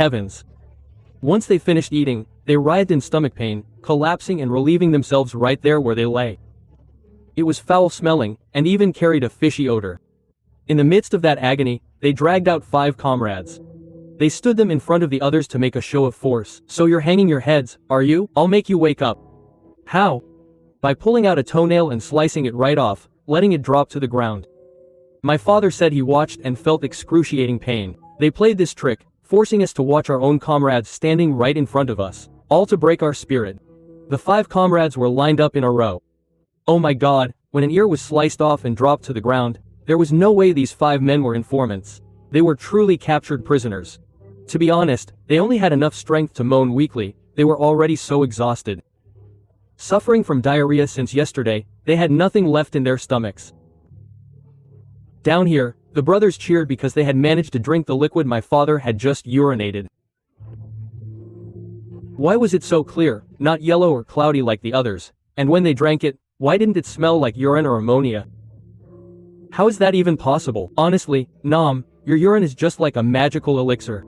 Heavens. Once they finished eating, they writhed in stomach pain, collapsing and relieving themselves right there where they lay. It was foul-smelling, and even carried a fishy odor. In the midst of that agony, they dragged out 5 comrades. They stood them in front of the others to make a show of force. "So you're hanging your heads, are you? I'll make you wake up." "How?" "By pulling out a toenail and slicing it right off, letting it drop to the ground." My father said he watched and felt excruciating pain. They played this trick, forcing us to watch our own comrades standing right in front of us, all to break our spirit. The 5 comrades were lined up in a row. Oh my God, when an ear was sliced off and dropped to the ground, there was no way these 5 men were informants. They were truly captured prisoners. To be honest, they only had enough strength to moan weakly, they were already so exhausted. Suffering from diarrhea since yesterday, they had nothing left in their stomachs. Down here, the brothers cheered because they had managed to drink the liquid my father had just urinated. Why was it so clear, not yellow or cloudy like the others, and when they drank it, why didn't it smell like urine or ammonia? How is that even possible? Honestly, Nom, your urine is just like a magical elixir.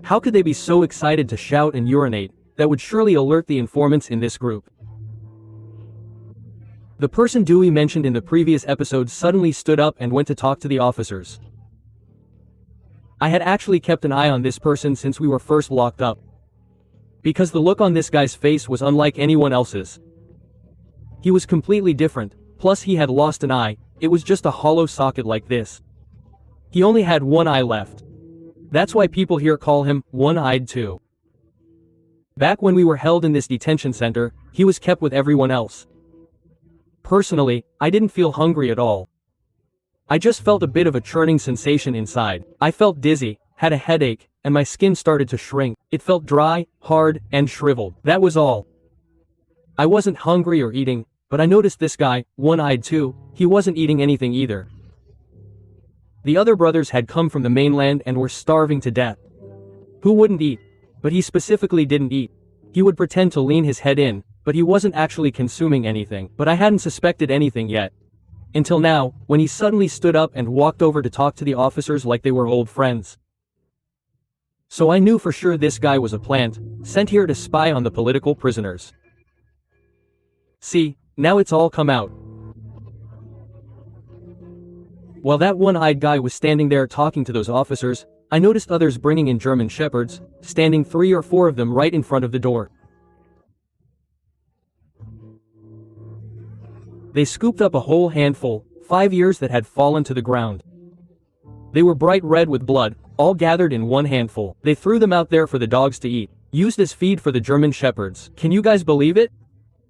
How could they be so excited to shout and urinate? That would surely alert the informants in this group. The person Dewey mentioned in the previous episode suddenly stood up and went to talk to the officers. I had actually kept an eye on this person since we were first locked up, because the look on this guy's face was unlike anyone else's. He was completely different, plus he had lost an eye. It was just a hollow socket like this. He only had one eye left. That's why people here call him one-eyed too. Back when we were held in this detention center, he was kept with everyone else. Personally, I didn't feel hungry at all. I just felt a bit of a churning sensation inside. I felt dizzy, had a headache, and my skin started to shrink. It felt dry, hard, and shriveled. That was all. I wasn't hungry or eating, but I noticed this guy, one-eyed too, he wasn't eating anything either. The other brothers had come from the mainland and were starving to death. Who wouldn't eat? But he specifically didn't eat. He would pretend to lean his head in, but he wasn't actually consuming anything. But I hadn't suspected anything yet. Until now, when he suddenly stood up and walked over to talk to the officers like they were old friends. So I knew for sure this guy was a plant, sent here to spy on the political prisoners. See, now it's all come out. While that one-eyed guy was standing there talking to those officers, I noticed others bringing in German shepherds, standing 3 or 4 of them right in front of the door. They scooped up a whole handful, 5 ears that had fallen to the ground. They were bright red with blood, all gathered in one handful. They threw them out there for the dogs to eat, used as feed for the German shepherds. Can you guys believe it?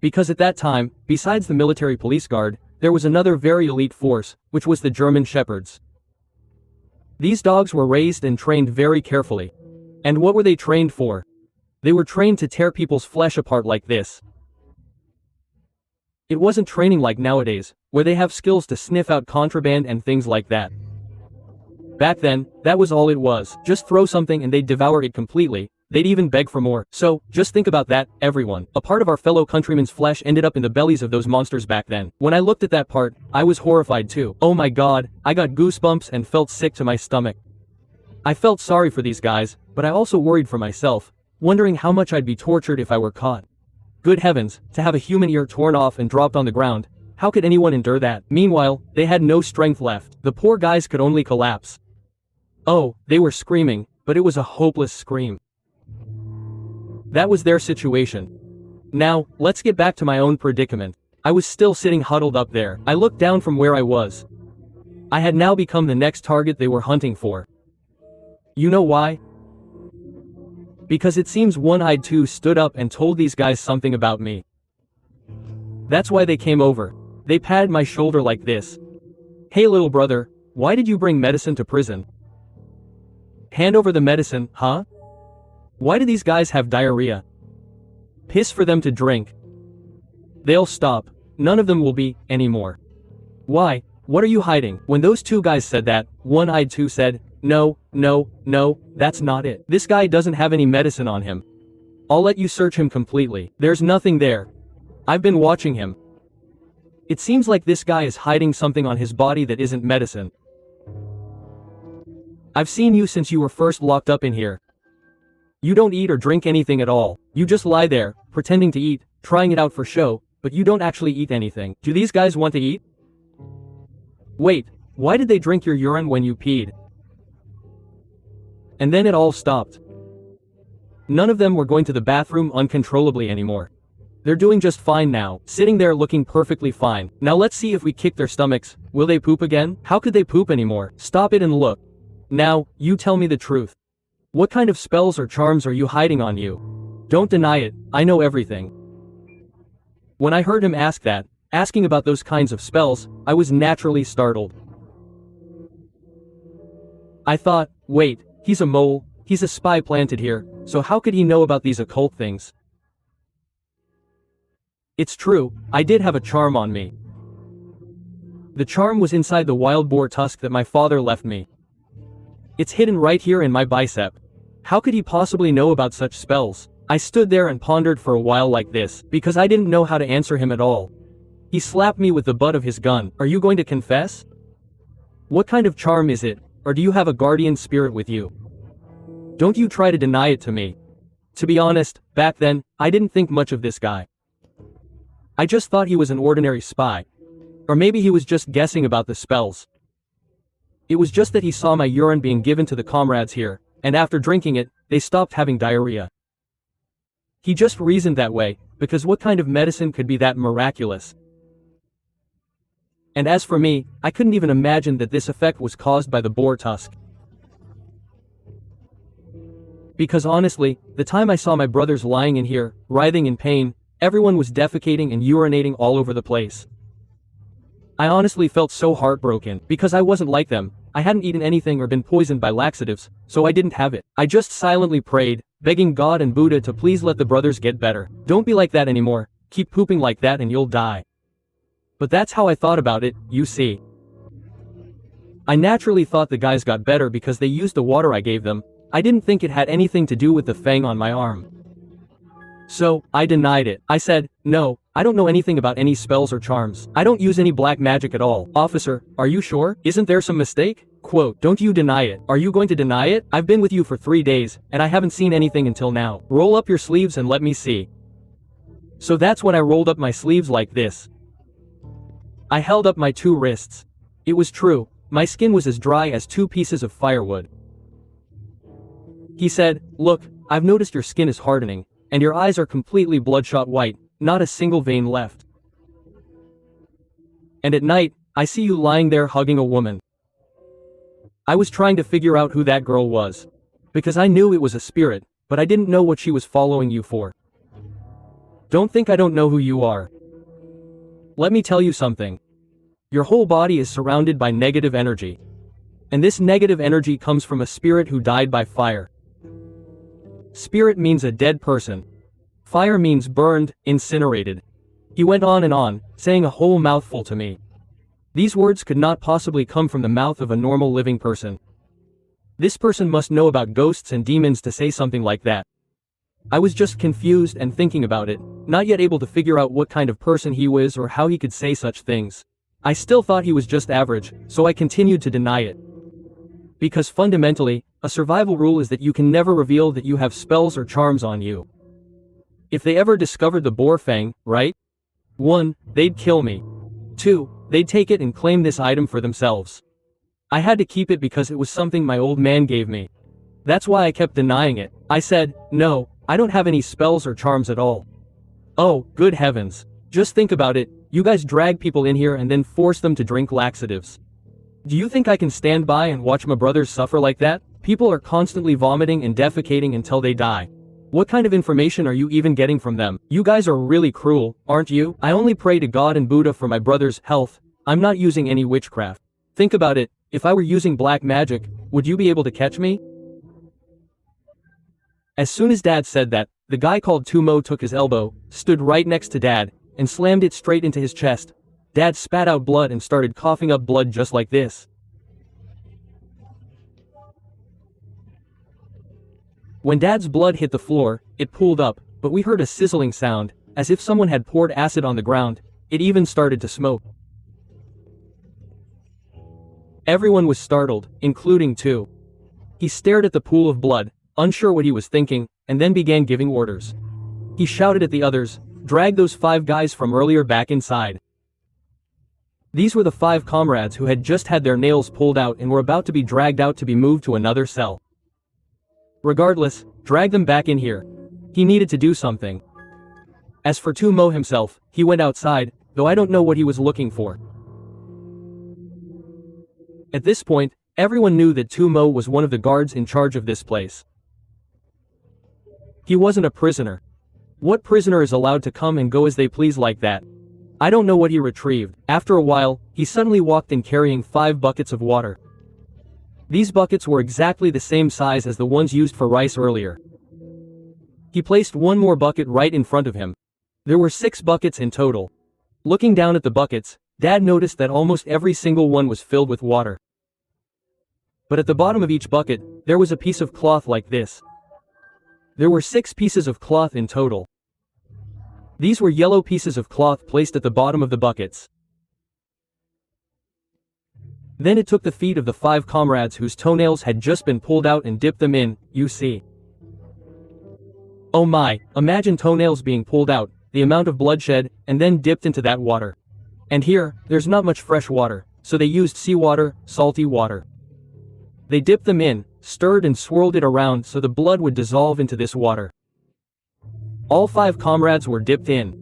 Because at that time, besides the military police guard, there was another very elite force, which was the German shepherds. These dogs were raised and trained very carefully. And what were they trained for? They were trained to tear people's flesh apart like this. It wasn't training like nowadays, where they have skills to sniff out contraband and things like that. Back then, that was all it was. Just throw something and they'd devour it completely. They'd even beg for more. So, just think about that, everyone. A part of our fellow countrymen's flesh ended up in the bellies of those monsters back then. When I looked at that part, I was horrified too. Oh my God, I got goosebumps and felt sick to my stomach. I felt sorry for these guys, but I also worried for myself, wondering how much I'd be tortured if I were caught. Good heavens, to have a human ear torn off and dropped on the ground. How could anyone endure that? Meanwhile, they had no strength left. The poor guys could only collapse. Oh, they were screaming, but it was a hopeless scream. That was their situation. Now, let's get back to my own predicament. I was still sitting huddled up there. I looked down from where I was. I had now become the next target they were hunting for. You know why? Because it seems one-eyed too stood up and told these guys something about me. That's why they came over. They patted my shoulder like this. Hey little brother, why did you bring medicine to prison? Hand over the medicine, huh? Why do these guys have diarrhea? Piss for them to drink. They'll stop. None of them will be, anymore. Why? What are you hiding? When those 2 guys said that, one-eyed too said, no, that's not it. This guy doesn't have any medicine on him. I'll let you search him completely. There's nothing there. I've been watching him. It seems like this guy is hiding something on his body that isn't medicine. I've seen you since you were first locked up in here. You don't eat or drink anything at all. You just lie there, pretending to eat, trying it out for show, but you don't actually eat anything. Do these guys want to eat? Wait, why did they drink your urine when you peed? And then it all stopped. None of them were going to the bathroom uncontrollably anymore. They're doing just fine now, sitting there looking perfectly fine. Now let's see if we kick their stomachs. Will they poop again? How could they poop anymore? Stop it and look. Now, you tell me the truth. What kind of spells or charms are you hiding on you? Don't deny it, I know everything. When I heard him ask that, asking about those kinds of spells, I was naturally startled. I thought, wait, he's a mole, he's a spy planted here, so how could he know about these occult things? It's true, I did have a charm on me. The charm was inside the wild boar tusk that my father left me. It's hidden right here in my bicep. How could he possibly know about such spells? I stood there and pondered for a while like this, because I didn't know how to answer him at all. He slapped me with the butt of his gun. Are you going to confess? What kind of charm is it, or do you have a guardian spirit with you? Don't you try to deny it to me. To be honest, back then, I didn't think much of this guy. I just thought he was an ordinary spy. Or maybe he was just guessing about the spells. It was just that he saw my urine being given to the comrades here, and after drinking it, they stopped having diarrhea. He just reasoned that way, because what kind of medicine could be that miraculous? And as for me, I couldn't even imagine that this effect was caused by the boar tusk. Because honestly, the time I saw my brothers lying in here, writhing in pain, everyone was defecating and urinating all over the place. I honestly felt so heartbroken, because I wasn't like them. I hadn't eaten anything or been poisoned by laxatives, so I didn't have it. I just silently prayed, begging God and Buddha to please let the brothers get better. Don't be like that anymore, keep pooping like that and you'll die. But that's how I thought about it, you see. I naturally thought the guys got better because they used the water I gave them. I didn't think it had anything to do with the fang on my arm. So, I denied it. I said, no, I don't know anything about any spells or charms. I don't use any black magic at all. Officer, are you sure? Isn't there some mistake? Quote, don't you deny it. Are you going to deny it? I've been with you for 3 days, and I haven't seen anything until now. Roll up your sleeves and let me see. So that's when I rolled up my sleeves like this. I held up my 2 wrists. It was true, my skin was as dry as 2 pieces of firewood. He said, look, I've noticed your skin is hardening, and your eyes are completely bloodshot white, not a single vein left. And at night, I see you lying there hugging a woman. I was trying to figure out who that girl was. Because I knew it was a spirit, but I didn't know what she was following you for. Don't think I don't know who you are. Let me tell you something. Your whole body is surrounded by negative energy. And this negative energy comes from a spirit who died by fire. Spirit means a dead person. Fire means burned, incinerated. He went on, saying a whole mouthful to me. These words could not possibly come from the mouth of a normal living person. This person must know about ghosts and demons to say something like that. I was just confused and thinking about it, not yet able to figure out what kind of person he was or how he could say such things. I still thought he was just average, so I continued to deny it. Because fundamentally, a survival rule is that you can never reveal that you have spells or charms on you. If they ever discovered the boar fang, right? 1, they'd kill me. 2, they'd take it and claim this item for themselves. I had to keep it because it was something my old man gave me. That's why I kept denying it. I said, no, I don't have any spells or charms at all. Oh, good heavens. Just think about it, you guys drag people in here and then force them to drink laxatives. Do you think I can stand by and watch my brothers suffer like that? People are constantly vomiting and defecating until they die. What kind of information are you even getting from them? You guys are really cruel, aren't you? I only pray to God and Buddha for my brother's health. I'm not using any witchcraft. Think about it, if I were using black magic, would you be able to catch me? As soon as Dad said that, the guy called Tumo took his elbow, stood right next to Dad, and slammed it straight into his chest. Dad spat out blood and started coughing up blood just like this. When Dad's blood hit the floor, it pooled up, but we heard a sizzling sound, as if someone had poured acid on the ground. It even started to smoke. Everyone was startled, including Tu. He stared at the pool of blood, unsure what he was thinking, and then began giving orders. He shouted at the others, "Drag those 5 guys from earlier back inside." These were the 5 comrades who had just had their nails pulled out and were about to be dragged out to be moved to another cell. Regardless, drag them back in here. He needed to do something. As for Tu Mo himself, he went outside, though I don't know what he was looking for. At this point, everyone knew that Tu Mo was one of the guards in charge of this place. He wasn't a prisoner. What prisoner is allowed to come and go as they please like that? I don't know what he retrieved. After a while, he suddenly walked in carrying 5 buckets of water. These buckets were exactly the same size as the ones used for rice earlier. He placed one more bucket right in front of him. There were 6 buckets in total. Looking down at the buckets, Dad noticed that almost every single one was filled with water. But at the bottom of each bucket, there was a piece of cloth like this. There were 6 pieces of cloth in total. These were yellow pieces of cloth placed at the bottom of the buckets. Then it took the feet of the 5 comrades whose toenails had just been pulled out and dipped them in, you see. Oh my, imagine toenails being pulled out, the amount of bloodshed, and then dipped into that water. And here, there's not much fresh water, so they used seawater, salty water. They dipped them in, stirred and swirled it around so the blood would dissolve into this water. All 5 comrades were dipped in.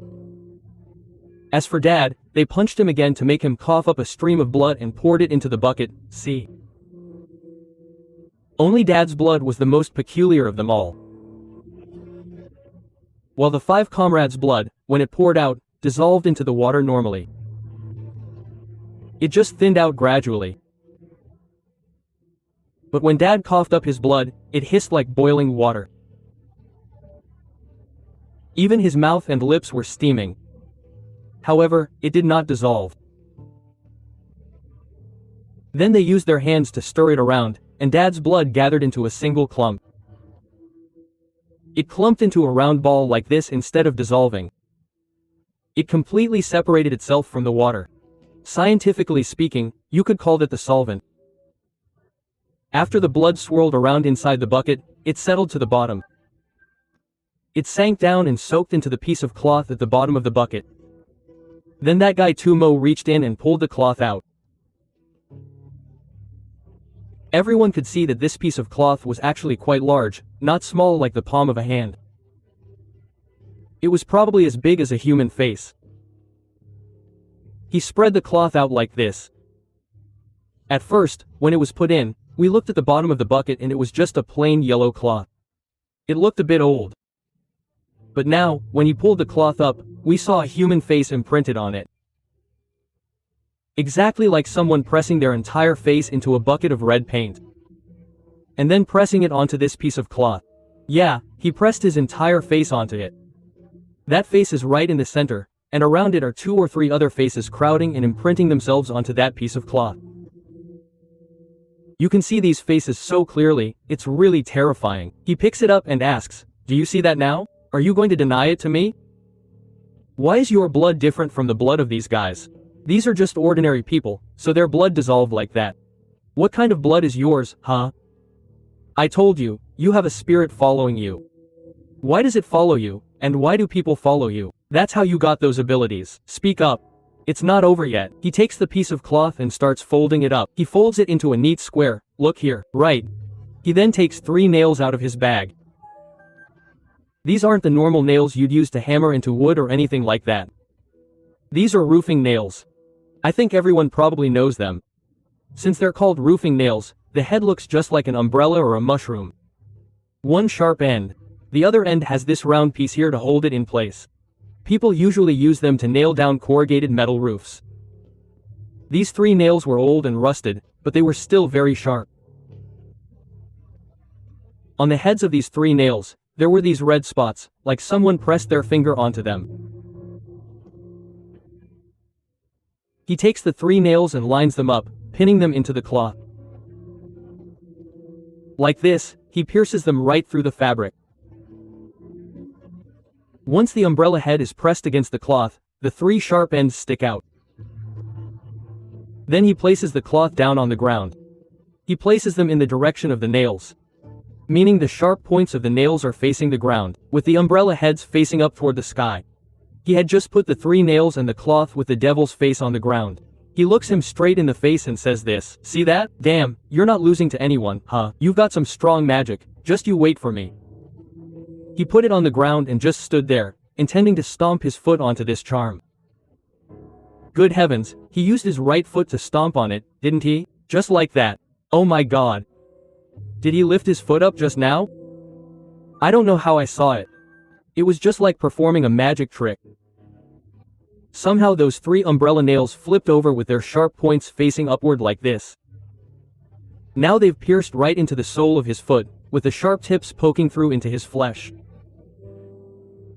As for Dad, they punched him again to make him cough up a stream of blood and poured it into the bucket, see. Only Dad's blood was the most peculiar of them all. While the 5 comrades' blood, when it poured out, dissolved into the water normally. It just thinned out gradually. But when Dad coughed up his blood, it hissed like boiling water. Even his mouth and lips were steaming. However, it did not dissolve. Then they used their hands to stir it around, and Dad's blood gathered into a single clump. It clumped into a round ball like this instead of dissolving. It completely separated itself from the water. Scientifically speaking, you could call that the solvent. After the blood swirled around inside the bucket, it settled to the bottom. It sank down and soaked into the piece of cloth at the bottom of the bucket. Then that guy Tu Mo reached in and pulled the cloth out. Everyone could see that this piece of cloth was actually quite large, not small like the palm of a hand. It was probably as big as a human face. He spread the cloth out like this. At first, when it was put in, we looked at the bottom of the bucket and it was just a plain yellow cloth. It looked a bit old. But now, when he pulled the cloth up, we saw a human face imprinted on it. Exactly like someone pressing their entire face into a bucket of red paint. And then pressing it onto this piece of cloth. Yeah, he pressed his entire face onto it. That face is right in the center, and around it are 2 or 3 other faces crowding and imprinting themselves onto that piece of cloth. You can see these faces so clearly, it's really terrifying. He picks it up and asks, "Do you see that now? Are you going to deny it to me? Why is your blood different from the blood of these guys? These are just ordinary people, so their blood dissolved like that. What kind of blood is yours, huh? I told you, you have a spirit following you. Why does it follow you, and why do people follow you? That's how you got those abilities. Speak up. It's not over yet." He takes the piece of cloth and starts folding it up. He folds it into a neat square, look here, right. He then takes 3 nails out of his bag. These aren't the normal nails you'd use to hammer into wood or anything like that. These are roofing nails. I think everyone probably knows them. Since they're called roofing nails, the head looks just like an umbrella or a mushroom. One sharp end. The other end has this round piece here to hold it in place. People usually use them to nail down corrugated metal roofs. These 3 nails were old and rusted, but they were still very sharp. On the heads of these 3 nails, there were these red spots, like someone pressed their finger onto them. He takes the 3 nails and lines them up, pinning them into the cloth. Like this, he pierces them right through the fabric. Once the umbrella head is pressed against the cloth, the 3 sharp ends stick out. Then he places the cloth down on the ground. He places them in the direction of the nails. meaning the sharp points of the nails are facing the ground, with the umbrella heads facing up toward the sky. He had just put the 3 nails and the cloth with the devil's face on the ground. He looks him straight in the face and says this, "See that? Damn, you're not losing to anyone, huh? You've got some strong magic, just you wait for me." He put it on the ground and just stood there, intending to stomp his foot onto this charm. Good heavens, he used his right foot to stomp on it, didn't he? Just like that. Oh my god. Did he lift his foot up just now? I don't know how I saw it. It was just like performing a magic trick. Somehow those 3 umbrella nails flipped over with their sharp points facing upward like this. Now they've pierced right into the sole of his foot, with the sharp tips poking through into his flesh.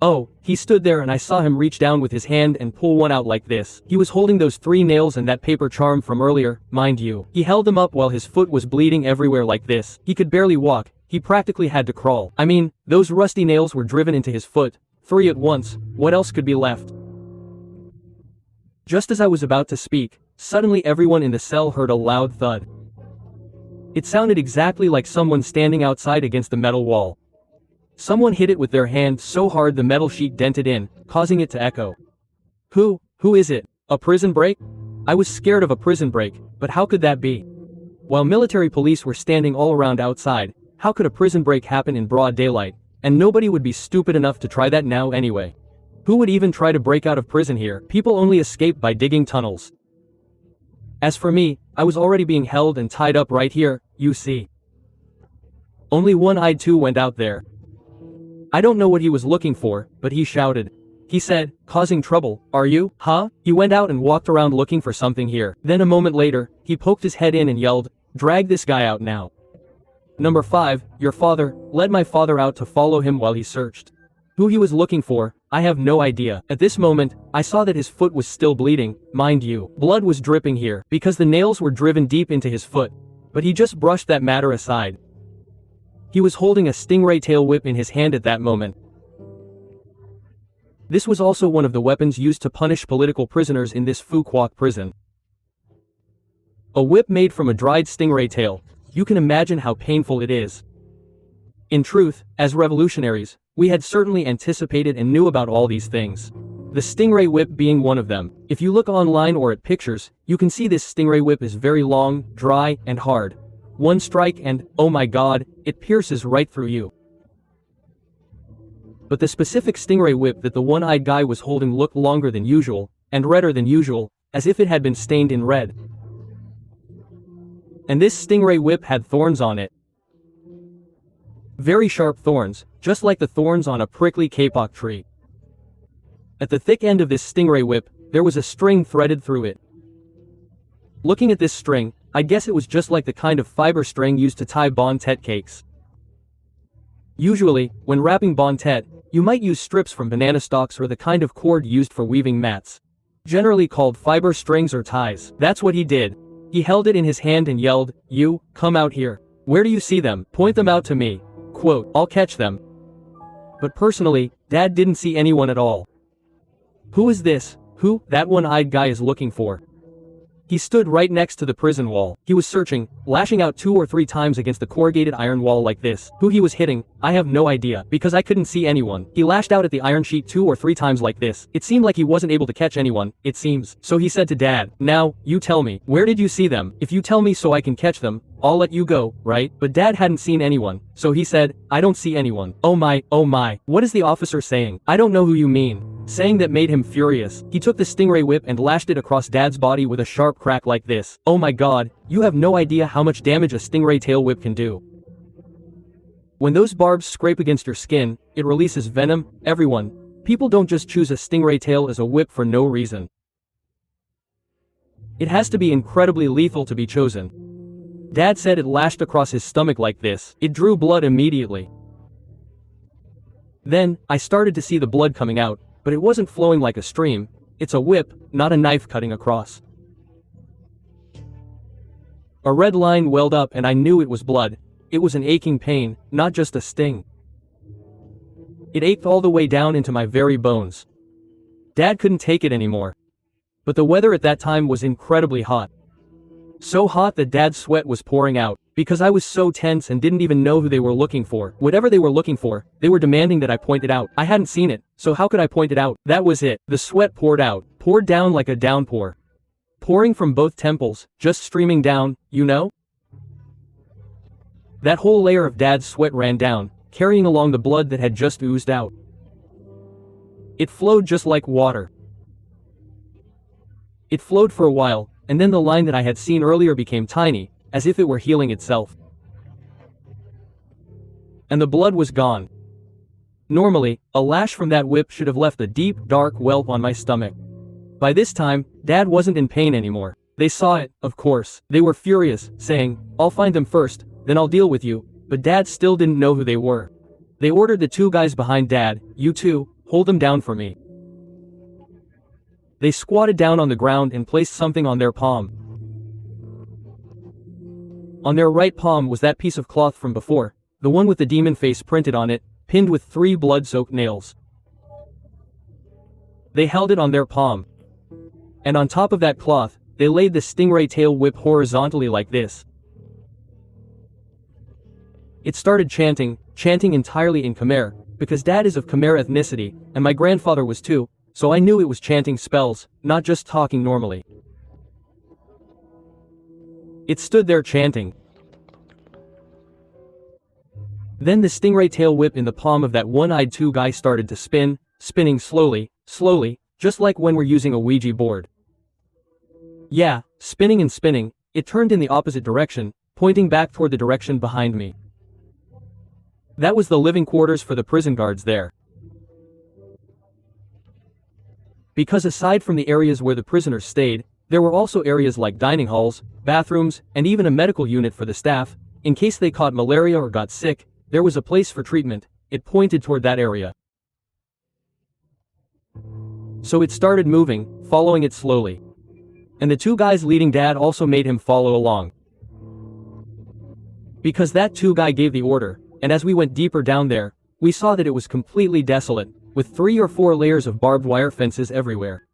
Oh, he stood there and I saw him reach down with his hand and pull one out like this. He was holding those 3 nails and that paper charm from earlier, mind you. He held them up while his foot was bleeding everywhere like this. He could barely walk, he practically had to crawl. I mean, those rusty nails were driven into his foot, 3 at once, what else could be left? Just as I was about to speak, suddenly everyone in the cell heard a loud thud. It sounded exactly like someone standing outside against the metal wall. Someone hit it with their hand so hard the metal sheet dented in, causing it to echo. Who is it? A prison break? I was scared of a prison break, but how could that be? While military police were standing all around outside, how could a prison break happen in broad daylight? And nobody would be stupid enough to try that now anyway. Who would even try to break out of prison here? People only escape by digging tunnels. As for me, I was already being held and tied up right here, you see. Only one-eyed two went out there. I don't know what he was looking for, but he shouted. He said, "Causing trouble, are you, huh?" He went out and walked around looking for something here. Then a moment later, he poked his head in and yelled, "Drag this guy out now." Number 5, your father, led my father out to follow him while he searched. Who he was looking for, I have no idea. At this moment, I saw that his foot was still bleeding, mind you. Blood was dripping here, because the nails were driven deep into his foot. But he just brushed that matter aside. He was holding a stingray tail whip in his hand at that moment. This was also one of the weapons used to punish political prisoners in this Phu Quoc prison. A whip made from a dried stingray tail. You can imagine how painful it is. In truth, as revolutionaries, we had certainly anticipated and knew about all these things. The stingray whip being one of them. If you look online or at pictures, you can see this stingray whip is very long, dry, and hard. One strike and, oh my god, it pierces right through you. But the specific stingray whip that the one-eyed guy was holding looked longer than usual, and redder than usual, as if it had been stained in red. And this stingray whip had thorns on it. Very sharp thorns, just like the thorns on a prickly kapok tree. At the thick end of this stingray whip, there was a string threaded through it. Looking at this string, I guess it was just like the kind of fiber string used to tie bon tête cakes. Usually, when wrapping bon tête, you might use strips from banana stalks or the kind of cord used for weaving mats. Generally called fiber strings or ties. That's what he did. He held it in his hand and yelled, "You, come out here. Where do you see them? Point them out to me. Quote, I'll catch them." But personally, Dad didn't see anyone at all. Who is this? Who that one-eyed guy is looking for? He stood right next to the prison wall. He was searching, lashing out 2 or 3 times against the corrugated iron wall like this. Who he was hitting, I have no idea, because I couldn't see anyone. He lashed out at the iron sheet 2 or 3 times like this. It seemed like he wasn't able to catch anyone, it seems. So he said to Dad, "Now, you tell me, where did you see them? If you tell me so I can catch them, I'll let you go, right?" But Dad hadn't seen anyone, so he said, "I don't see anyone." Oh my, what is the officer saying? I don't know who you mean. Saying that made him furious. He took the stingray whip and lashed it across Dad's body with a sharp crack like this. Oh my god, you have no idea how much damage a stingray tail whip can do. When those barbs scrape against your skin, it releases venom. People don't just choose a stingray tail as a whip for no reason. It has to be incredibly lethal to be chosen. Dad said it lashed across his stomach like this. It drew blood immediately. Then, I started to see the blood coming out, but it wasn't flowing like a stream. It's a whip, not a knife cutting across. A red line welled up and I knew it was blood. It was an aching pain, not just a sting. It ached all the way down into my very bones. Dad couldn't take it anymore. But the weather at that time was incredibly hot. So hot that Dad's sweat was pouring out. Because I was so tense and didn't even know who they were looking for. Whatever they were looking for, they were demanding that I point it out. I hadn't seen it, so how could I point it out? That was it. The sweat poured out, poured down like a downpour. Pouring from both temples, just streaming down, you know? That whole layer of Dad's sweat ran down, carrying along the blood that had just oozed out. It flowed just like water. It flowed for a while, and then the line that I had seen earlier became tiny, as if it were healing itself. And the blood was gone. Normally, a lash from that whip should have left a deep, dark welt on my stomach. By this time, Dad wasn't in pain anymore. They saw it, of course. They were furious, saying, "I'll find them first, then I'll deal with you," but Dad still didn't know who they were. They ordered the two guys behind Dad, "You two, hold them down for me." They squatted down on the ground and placed something on their palm. On their right palm was that piece of cloth from before, the one with the demon face printed on it, pinned with 3 blood-soaked nails. They held it on their palm. And on top of that cloth, they laid the stingray tail whip horizontally like this. It started chanting entirely in Khmer, because Dad is of Khmer ethnicity, and my grandfather was too, so I knew it was chanting spells, not just talking normally. It stood there chanting. Then the stingray tail whip in the palm of that one-eyed two guy started to spin, spinning slowly, just like when we're using a Ouija board. Yeah, spinning and spinning, it turned in the opposite direction, pointing back toward the direction behind me. That was the living quarters for the prison guards there. Because aside from the areas where the prisoners stayed, there were also areas like dining halls, bathrooms, and even a medical unit for the staff. In case they caught malaria or got sick, there was a place for treatment. It pointed toward that area. So it started moving, following it slowly. And the two guys leading Dad also made him follow along. Because that two guy gave the order, and as we went deeper down there, we saw that it was completely desolate, with 3 or 4 layers of barbed wire fences everywhere.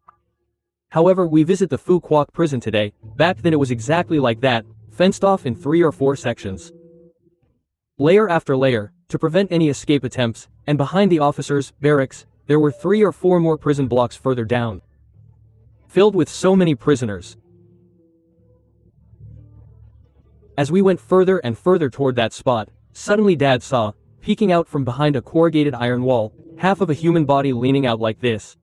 However, we visit the Phu Quoc prison today. Back then it was exactly like that, fenced off in 3 or 4 sections. Layer after layer, to prevent any escape attempts, and behind the officers' barracks, there were 3 or 4 more prison blocks further down. Filled with so many prisoners. As we went further and further toward that spot, suddenly Dad saw, peeking out from behind a corrugated iron wall, half of a human body leaning out like this.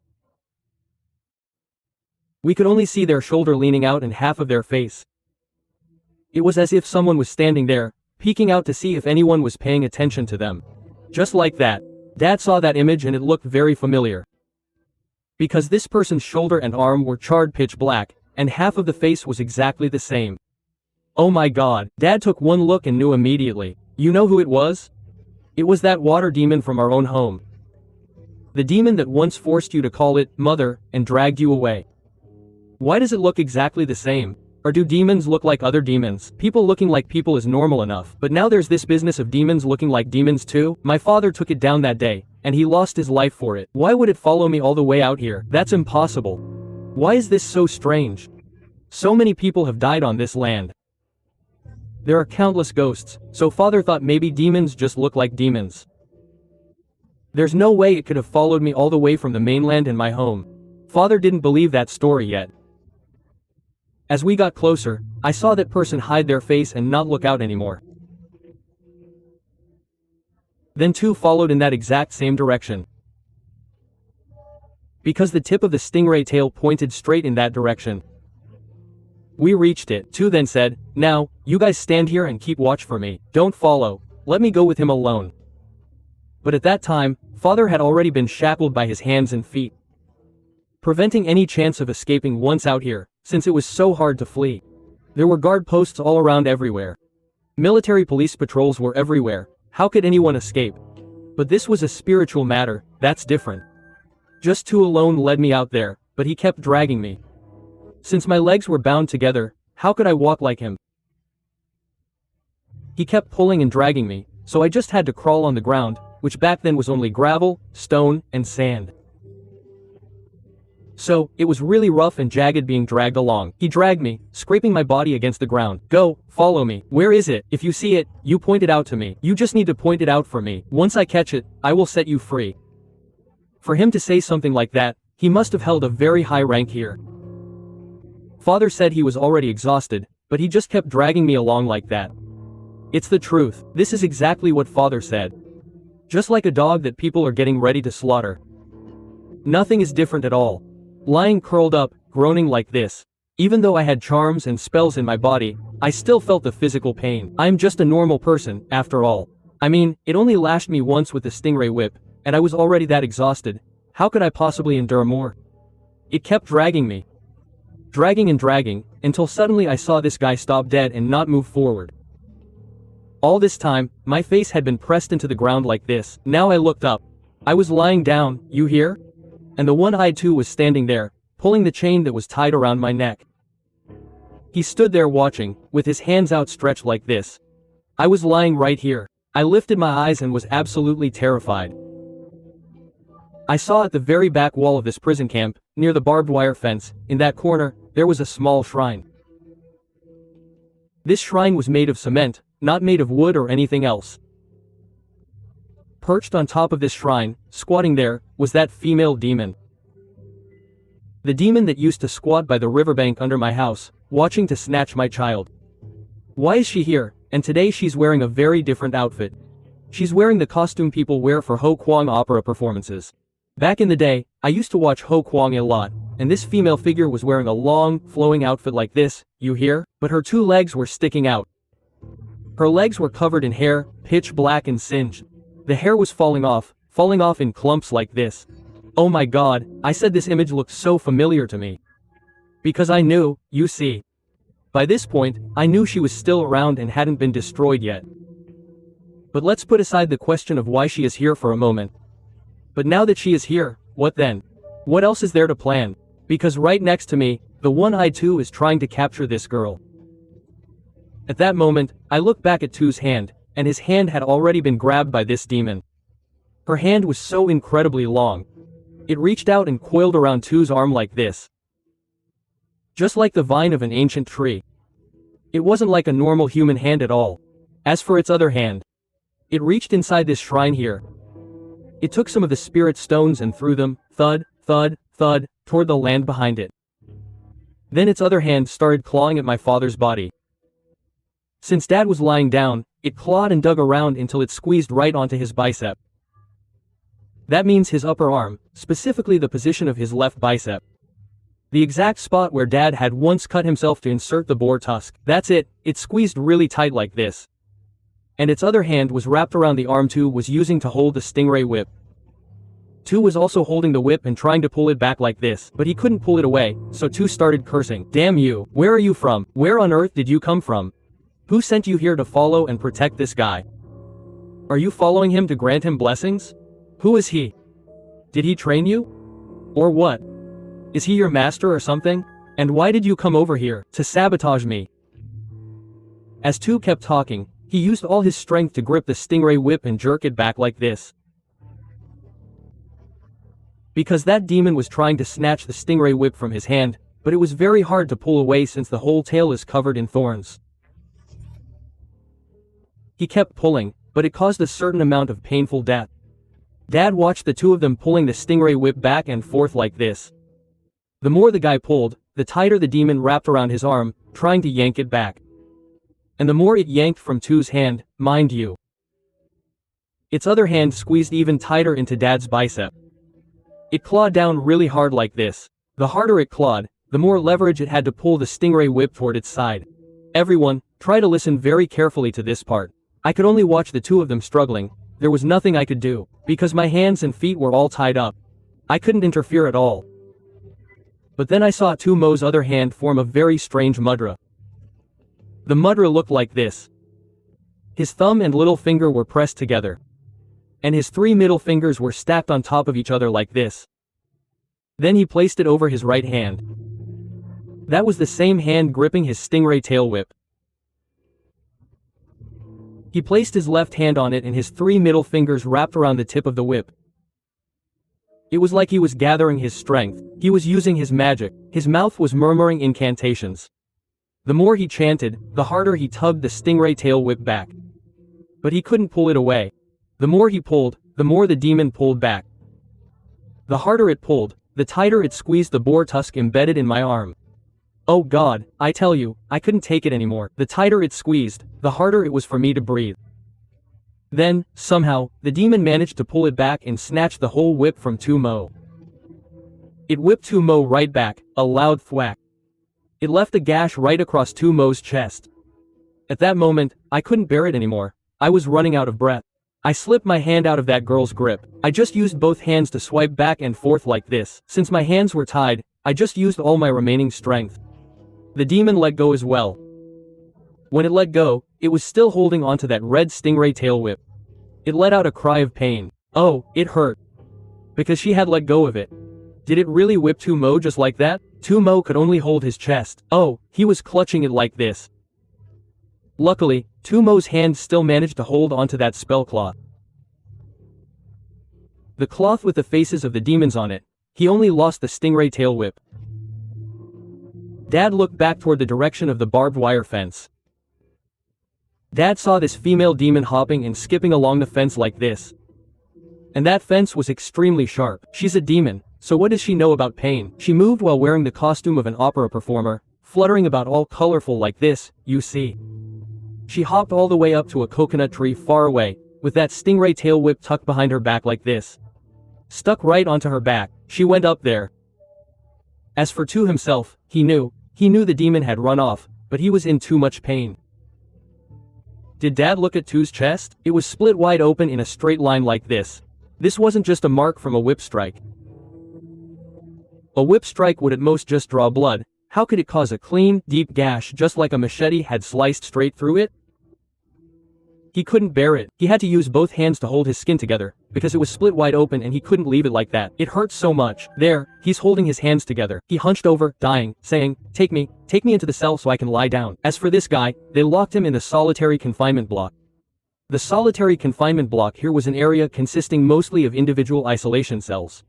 We could only see their shoulder leaning out and half of their face. It was as if someone was standing there, peeking out to see if anyone was paying attention to them. Just like that. Dad saw that image and it looked very familiar. Because this person's shoulder and arm were charred pitch black, and half of the face was exactly the same. Oh my God. Dad took one look and knew immediately. You know who it was? It was that water demon from our own home. The demon that once forced you to call it mother and dragged you away. Why does it look exactly the same? Or do demons look like other demons? People looking like people is normal enough, but now there's this business of demons looking like demons too? My father took it down that day, and he lost his life for it. Why would it follow me all the way out here? That's impossible. Why is this so strange? So many people have died on this land. There are countless ghosts, so father thought maybe demons just look like demons. There's no way it could have followed me all the way from the mainland and my home. Father didn't believe that story yet. As we got closer, I saw that person hide their face and not look out anymore. Then 2 followed in that exact same direction. Because the tip of the stingray tail pointed straight in that direction. We reached it. 2 then said, "Now, you guys stand here and keep watch for me. Don't follow. Let me go with him alone." But at that time, father had already been shackled by his hands and feet, preventing any chance of escaping once out here, since it was so hard to flee. There were guard posts all around everywhere. Military police patrols were everywhere. How could anyone escape? But this was a spiritual matter, that's different. Just 2 alone led me out there, but he kept dragging me. Since my legs were bound together, how could I walk like him? He kept pulling and dragging me, so I just had to crawl on the ground, which back then was only gravel, stone, and sand. So, it was really rough and jagged being dragged along. He dragged me, scraping my body against the ground. Go, follow me. Where is it? If you see it, you point it out to me. You just need to point it out for me. Once I catch it, I will set you free. For him to say something like that, he must have held a very high rank here. Father said he was already exhausted, but he just kept dragging me along like that. It's the truth. This is exactly what Father said. Just like a dog that people are getting ready to slaughter. Nothing is different at all. Lying curled up, groaning like this. Even though I had charms and spells in my body, I still felt the physical pain. I'm just a normal person, after all. I mean, it only lashed me once with the stingray whip, and I was already that exhausted. How could I possibly endure more? It kept dragging me. Dragging and dragging, until suddenly I saw this guy stop dead and not move forward. All this time, my face had been pressed into the ground like this. Now I looked up. I was lying down, you hear? And the one-eyed two was standing there, pulling the chain that was tied around my neck. He stood there watching, with his hands outstretched like this. I was lying right here. I lifted my eyes and was absolutely terrified. I saw at the very back wall of this prison camp, near the barbed wire fence, in that corner, there was a small shrine. This shrine was made of cement, not made of wood or anything else. Perched on top of this shrine, squatting there, was that female demon. The demon that used to squat by the riverbank under my house, watching to snatch my child. Why is she here? And today she's wearing a very different outfit. She's wearing the costume people wear for Ho Kwang opera performances. Back in the day, I used to watch Ho Kwang a lot, and this female figure was wearing a long, flowing outfit like this, you hear? But her two legs were sticking out. Her legs were covered in hair, pitch black and singed. The hair was falling off in clumps like this. Oh my god, I said this image looked so familiar to me. Because I knew, you see. By this point, I knew she was still around and hadn't been destroyed yet. But let's put aside the question of why she is here for a moment. But now that she is here, what then? What else is there to plan? Because right next to me, the one-eyed two is trying to capture this girl. At that moment, I looked back at Two's hand, and his hand had already been grabbed by this demon. Her hand was so incredibly long. It reached out and coiled around Two's arm like this. Just like the vine of an ancient tree. It wasn't like a normal human hand at all. As for its other hand, it reached inside this shrine here. It took some of the spirit stones and threw them, thud, thud, thud, toward the land behind it. Then its other hand started clawing at my father's body. Since Dad was lying down, it clawed and dug around until it squeezed right onto his bicep. That means his upper arm, specifically the position of his left bicep. The exact spot where Dad had once cut himself to insert the boar tusk. That's it, it squeezed really tight like this. And its other hand was wrapped around the arm Two was using to hold the stingray whip. Two was also holding the whip and trying to pull it back like this, but he couldn't pull it away, so Two started cursing. Damn you, where are you from? Where on earth did you come from? Who sent you here to follow and protect this guy? Are you following him to grant him blessings? Who is he? Did he train you? Or what? Is he your master or something? And why did you come over here? To sabotage me? As Two kept talking, he used all his strength to grip the stingray whip and jerk it back like this. Because that demon was trying to snatch the stingray whip from his hand, but it was very hard to pull away since the whole tail is covered in thorns. He kept pulling, but it caused a certain amount of painful death. Dad watched the two of them pulling the stingray whip back and forth like this. The more the guy pulled, the tighter the demon wrapped around his arm, trying to yank it back. And the more it yanked from Two's hand, mind you. Its other hand squeezed even tighter into Dad's bicep. It clawed down really hard like this. The harder it clawed, the more leverage it had to pull the stingray whip toward its side. Everyone, try to listen very carefully to this part. I could only watch the two of them struggling. There was nothing I could do, because my hands and feet were all tied up. I couldn't interfere at all. But then I saw Two Mo's other hand form a very strange mudra. The mudra looked like this. His thumb and little finger were pressed together. And his three middle fingers were stacked on top of each other like this. Then he placed it over his right hand. That was the same hand gripping his stingray tail whip. He placed his left hand on it and his three middle fingers wrapped around the tip of the whip. It was like he was gathering his strength. He was using his magic. His mouth was murmuring incantations. The more he chanted, the harder he tugged the stingray tail whip back. But he couldn't pull it away. The more he pulled, the more the demon pulled back. The harder it pulled, the tighter it squeezed the boar tusk embedded in my arm. Oh God, I tell you, I couldn't take it anymore. The tighter it squeezed, the harder it was for me to breathe. Then, somehow, the demon managed to pull it back and snatch the whole whip from Tumo. It whipped Tumo right back, a loud thwack. It left a gash right across Tumo's chest. At that moment, I couldn't bear it anymore. I was running out of breath. I slipped my hand out of that girl's grip. I just used both hands to swipe back and forth like this. Since my hands were tied, I just used all my remaining strength. The demon let go as well. When it let go, it was still holding onto that red stingray tail whip. It let out a cry of pain. Oh, it hurt. Because she had let go of it. Did it really whip Tumo just like that? Tumo could only hold his chest. Oh, he was clutching it like this. Luckily, Tumo's hand still managed to hold onto that spell cloth. The cloth with the faces of the demons on it. He only lost the stingray tail whip. Dad looked back toward the direction of the barbed wire fence. Dad saw this female demon hopping and skipping along the fence like this. And that fence was extremely sharp. She's a demon, so what does she know about pain? She moved while wearing the costume of an opera performer, fluttering about all colorful like this, you see. She hopped all the way up to a coconut tree far away, with that stingray tail whip tucked behind her back like this. Stuck right onto her back, she went up there. As for Tu himself, he knew the demon had run off, but he was in too much pain. Did Dad look at Tu's chest? It was split wide open in a straight line like this. This wasn't just a mark from a whip strike. A whip strike would at most just draw blood. How could it cause a clean, deep gash just like a machete had sliced straight through it? He couldn't bear it. He had to use both hands to hold his skin together, because it was split wide open and he couldn't leave it like that. It hurt so much. There, he's holding his hands together. He hunched over, dying, saying, take me into the cell so I can lie down. As for this guy, they locked him in the solitary confinement block. The solitary confinement block here was an area consisting mostly of individual isolation cells.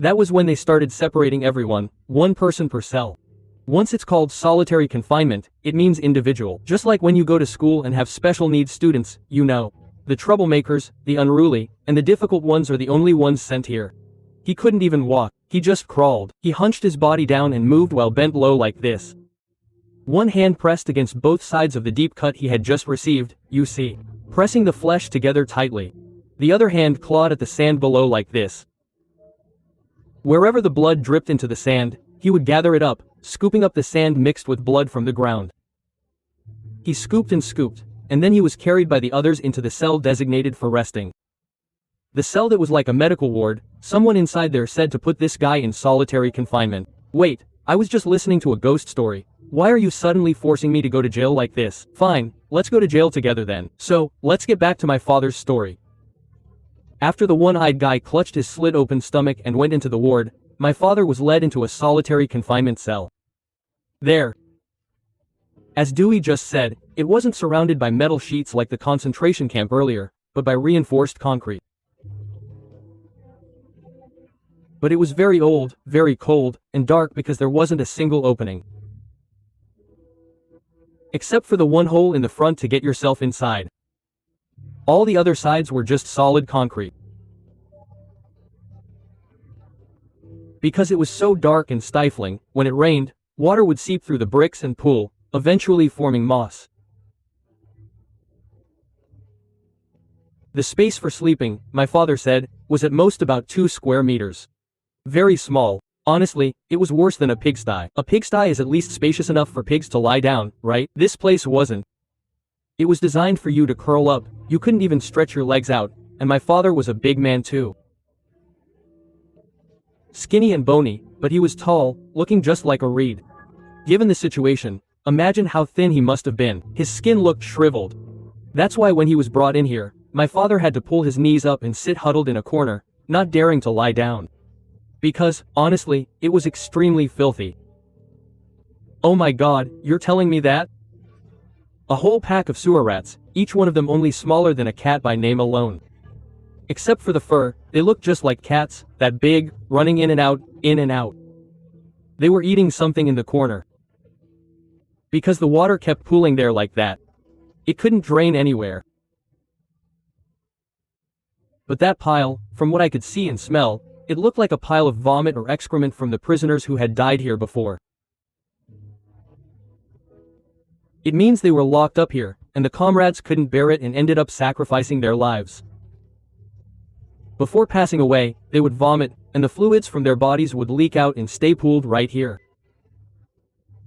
That was when they started separating everyone, one person per cell. Once it's called solitary confinement, it means individual. Just like when you go to school and have special needs students, you know. The troublemakers, the unruly, and the difficult ones are the only ones sent here. He couldn't even walk, he just crawled. He hunched his body down and moved while bent low like this. One hand pressed against both sides of the deep cut he had just received, you see, pressing the flesh together tightly. The other hand clawed at the sand below like this. Wherever the blood dripped into the sand, he would gather it up, scooping up the sand mixed with blood from the ground. He scooped, and then he was carried by the others into the cell designated for resting. The cell that was like a medical ward. Someone inside there said to put this guy in solitary confinement. Wait, I was just listening to a ghost story. Why are you suddenly forcing me to go to jail like this? Fine, let's go to jail together then. So, let's get back to my father's story. After the one-eyed guy clutched his slit-open stomach and went into the ward, my father was led into a solitary confinement cell. There. As Dewey just said, it wasn't surrounded by metal sheets like the concentration camp earlier, but by reinforced concrete. But it was very old, very cold, and dark because there wasn't a single opening. Except for the one hole in the front to get yourself inside. All the other sides were just solid concrete. Because it was so dark and stifling, when it rained, water would seep through the bricks and pool, eventually forming moss. The space for sleeping, my father said, was at most about 2 square meters. Very small. Honestly, it was worse than a pigsty. A pigsty is at least spacious enough for pigs to lie down, right? This place wasn't. It was designed for you to curl up, you couldn't even stretch your legs out, and my father was a big man too. Skinny and bony, but he was tall, looking just like a reed. Given the situation, imagine how thin he must have been. His skin looked shriveled. That's why when he was brought in here, my father had to pull his knees up and sit huddled in a corner, not daring to lie down. Because, honestly, it was extremely filthy. Oh my God, you're telling me that? A whole pack of sewer rats, each one of them only smaller than a cat by name alone. Except for the fur, they looked just like cats, that big, running in and out, in and out. They were eating something in the corner. Because the water kept pooling there like that. It couldn't drain anywhere. But that pile, from what I could see and smell, it looked like a pile of vomit or excrement from the prisoners who had died here before. It means they were locked up here, and the comrades couldn't bear it and ended up sacrificing their lives. Before passing away, they would vomit, and the fluids from their bodies would leak out and stay pooled right here.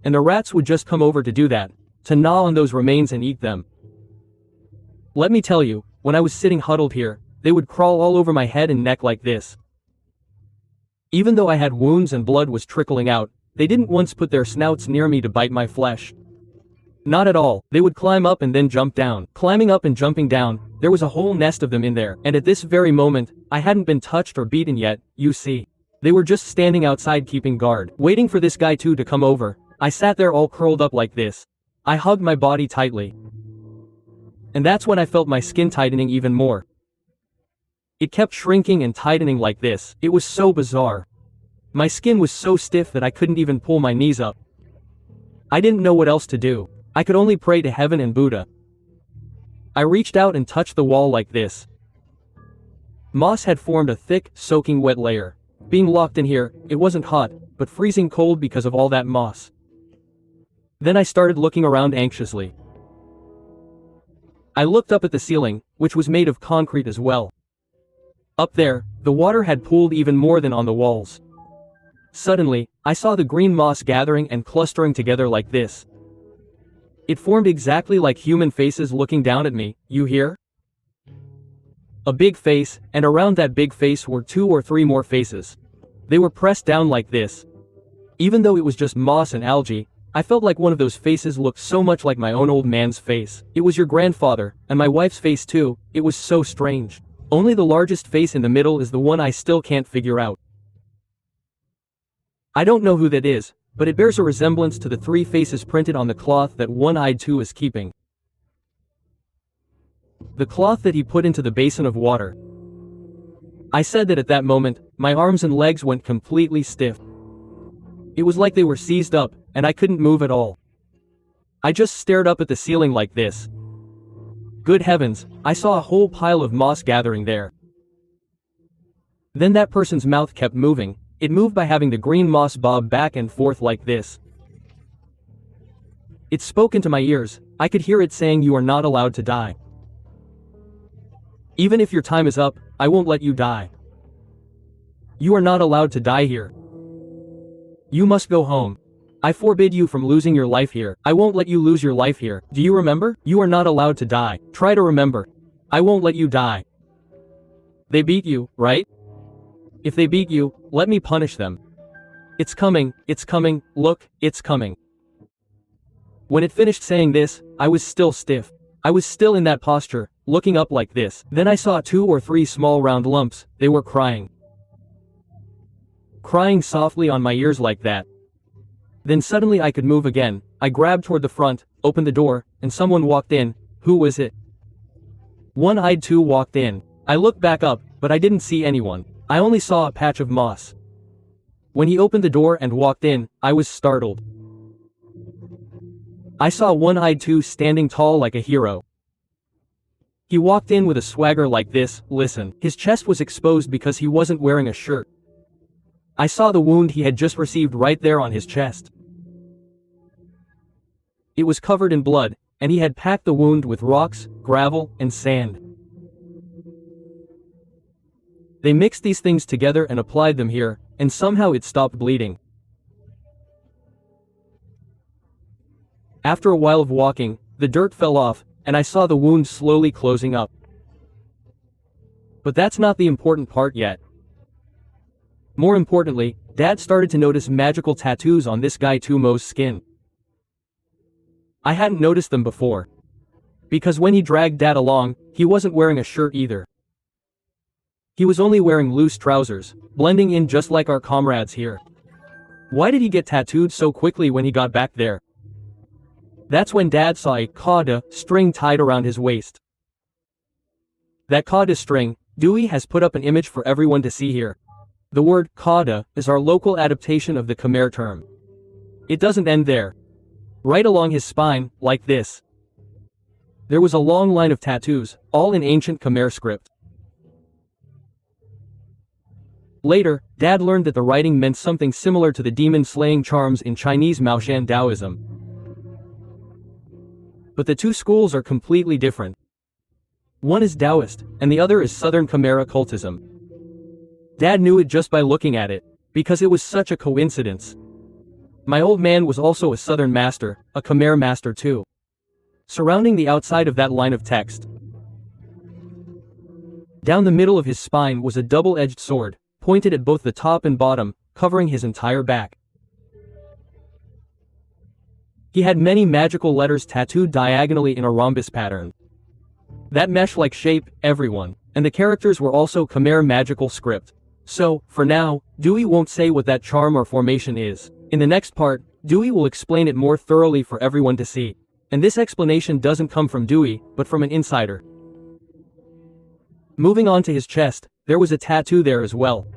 And the rats would just come over to do that, to gnaw on those remains and eat them. Let me tell you, when I was sitting huddled here, they would crawl all over my head and neck like this. Even though I had wounds and blood was trickling out, they didn't once put their snouts near me to bite my flesh. Not at all. They would climb up and then jump down. Climbing up and jumping down, there was a whole nest of them in there, and at this very moment, I hadn't been touched or beaten yet, you see. They were just standing outside keeping guard, waiting for this guy too to come over. I sat there all curled up like this. I hugged my body tightly. And that's when I felt my skin tightening even more. It kept shrinking and tightening like this. It was so bizarre. My skin was so stiff that I couldn't even pull my knees up. I didn't know what else to do. I could only pray to heaven and Buddha. I reached out and touched the wall like this. Moss had formed a thick, soaking wet layer. Being locked in here, it wasn't hot, but freezing cold because of all that moss. Then I started looking around anxiously. I looked up at the ceiling, which was made of concrete as well. Up there, the water had pooled even more than on the walls. Suddenly, I saw the green moss gathering and clustering together like this. It formed exactly like human faces looking down at me, you hear? A big face, and around that big face were 2 or 3 more faces. They were pressed down like this. Even though it was just moss and algae, I felt like one of those faces looked so much like my own old man's face. It was your grandfather, and my wife's face too. It was so strange. Only the largest face in the middle is the one I still can't figure out. I don't know who that is, but it bears a resemblance to the 3 faces printed on the cloth that one-eyed two is keeping. The cloth that he put into the basin of water. I said that at that moment, my arms and legs went completely stiff. It was like they were seized up, and I couldn't move at all. I just stared up at the ceiling like this. Good heavens, I saw a whole pile of moss gathering there. Then that person's mouth kept moving. It moved by having the green moss bob back and forth like this. It spoke into my ears. I could hear it saying, "You are not allowed to die. Even if your time is up, I won't let you die. You are not allowed to die here. You must go home. I forbid you from losing your life here. I won't let you lose your life here. Do you remember? You are not allowed to die. Try to remember. I won't let you die. They beat you, right? If they beat you, let me punish them. It's coming, look, it's coming." When it finished saying this, I was still stiff. I was still in that posture, looking up like this. Then I saw 2 or 3 small round lumps. They were crying. Crying softly on my ears like that. Then suddenly I could move again. I grabbed toward the front, opened the door, and someone walked in. Who was it? One-eyed two walked in. I looked back up, but I didn't see anyone. I only saw a patch of moss. When he opened the door and walked in, I was startled. I saw One-eyed two standing tall like a hero. He walked in with a swagger like this. Listen. His chest was exposed because he wasn't wearing a shirt. I saw the wound he had just received right there on his chest. It was covered in blood, and he had packed the wound with rocks, gravel, and sand. They mixed these things together and applied them here, and somehow it stopped bleeding. After a while of walking, the dirt fell off, and I saw the wound slowly closing up. But that's not the important part yet. More importantly, Dad started to notice magical tattoos on this guy Tumo's skin. I hadn't noticed them before. Because when he dragged Dad along, he wasn't wearing a shirt either. He was only wearing loose trousers, blending in just like our comrades here. Why did he get tattooed so quickly when he got back there? That's when Dad saw a cauda string tied around his waist. That cauda string, Dewey has put up an image for everyone to see here. The word Khada is our local adaptation of the Khmer term. It doesn't end there. Right along his spine, like this, there was a long line of tattoos, all in ancient Khmer script. Later, Dad learned that the writing meant something similar to the demon-slaying charms in Chinese Maoshan Taoism. But the two schools are completely different. One is Taoist, and the other is Southern Khmer occultism. Dad knew it just by looking at it, because it was such a coincidence. My old man was also a Southern master, a Khmer master too. Surrounding the outside of that line of text, down the middle of his spine was a double-edged sword, pointed at both the top and bottom, covering his entire back. He had many magical letters tattooed diagonally in a rhombus pattern. That mesh-like shape, everyone, and the characters were also Khmer magical script. So, for now, Dewey won't say what that charm or formation is. In the next part, Dewey will explain it more thoroughly for everyone to see. And this explanation doesn't come from Dewey, but from an insider. Moving on to his chest, there was a tattoo there as well.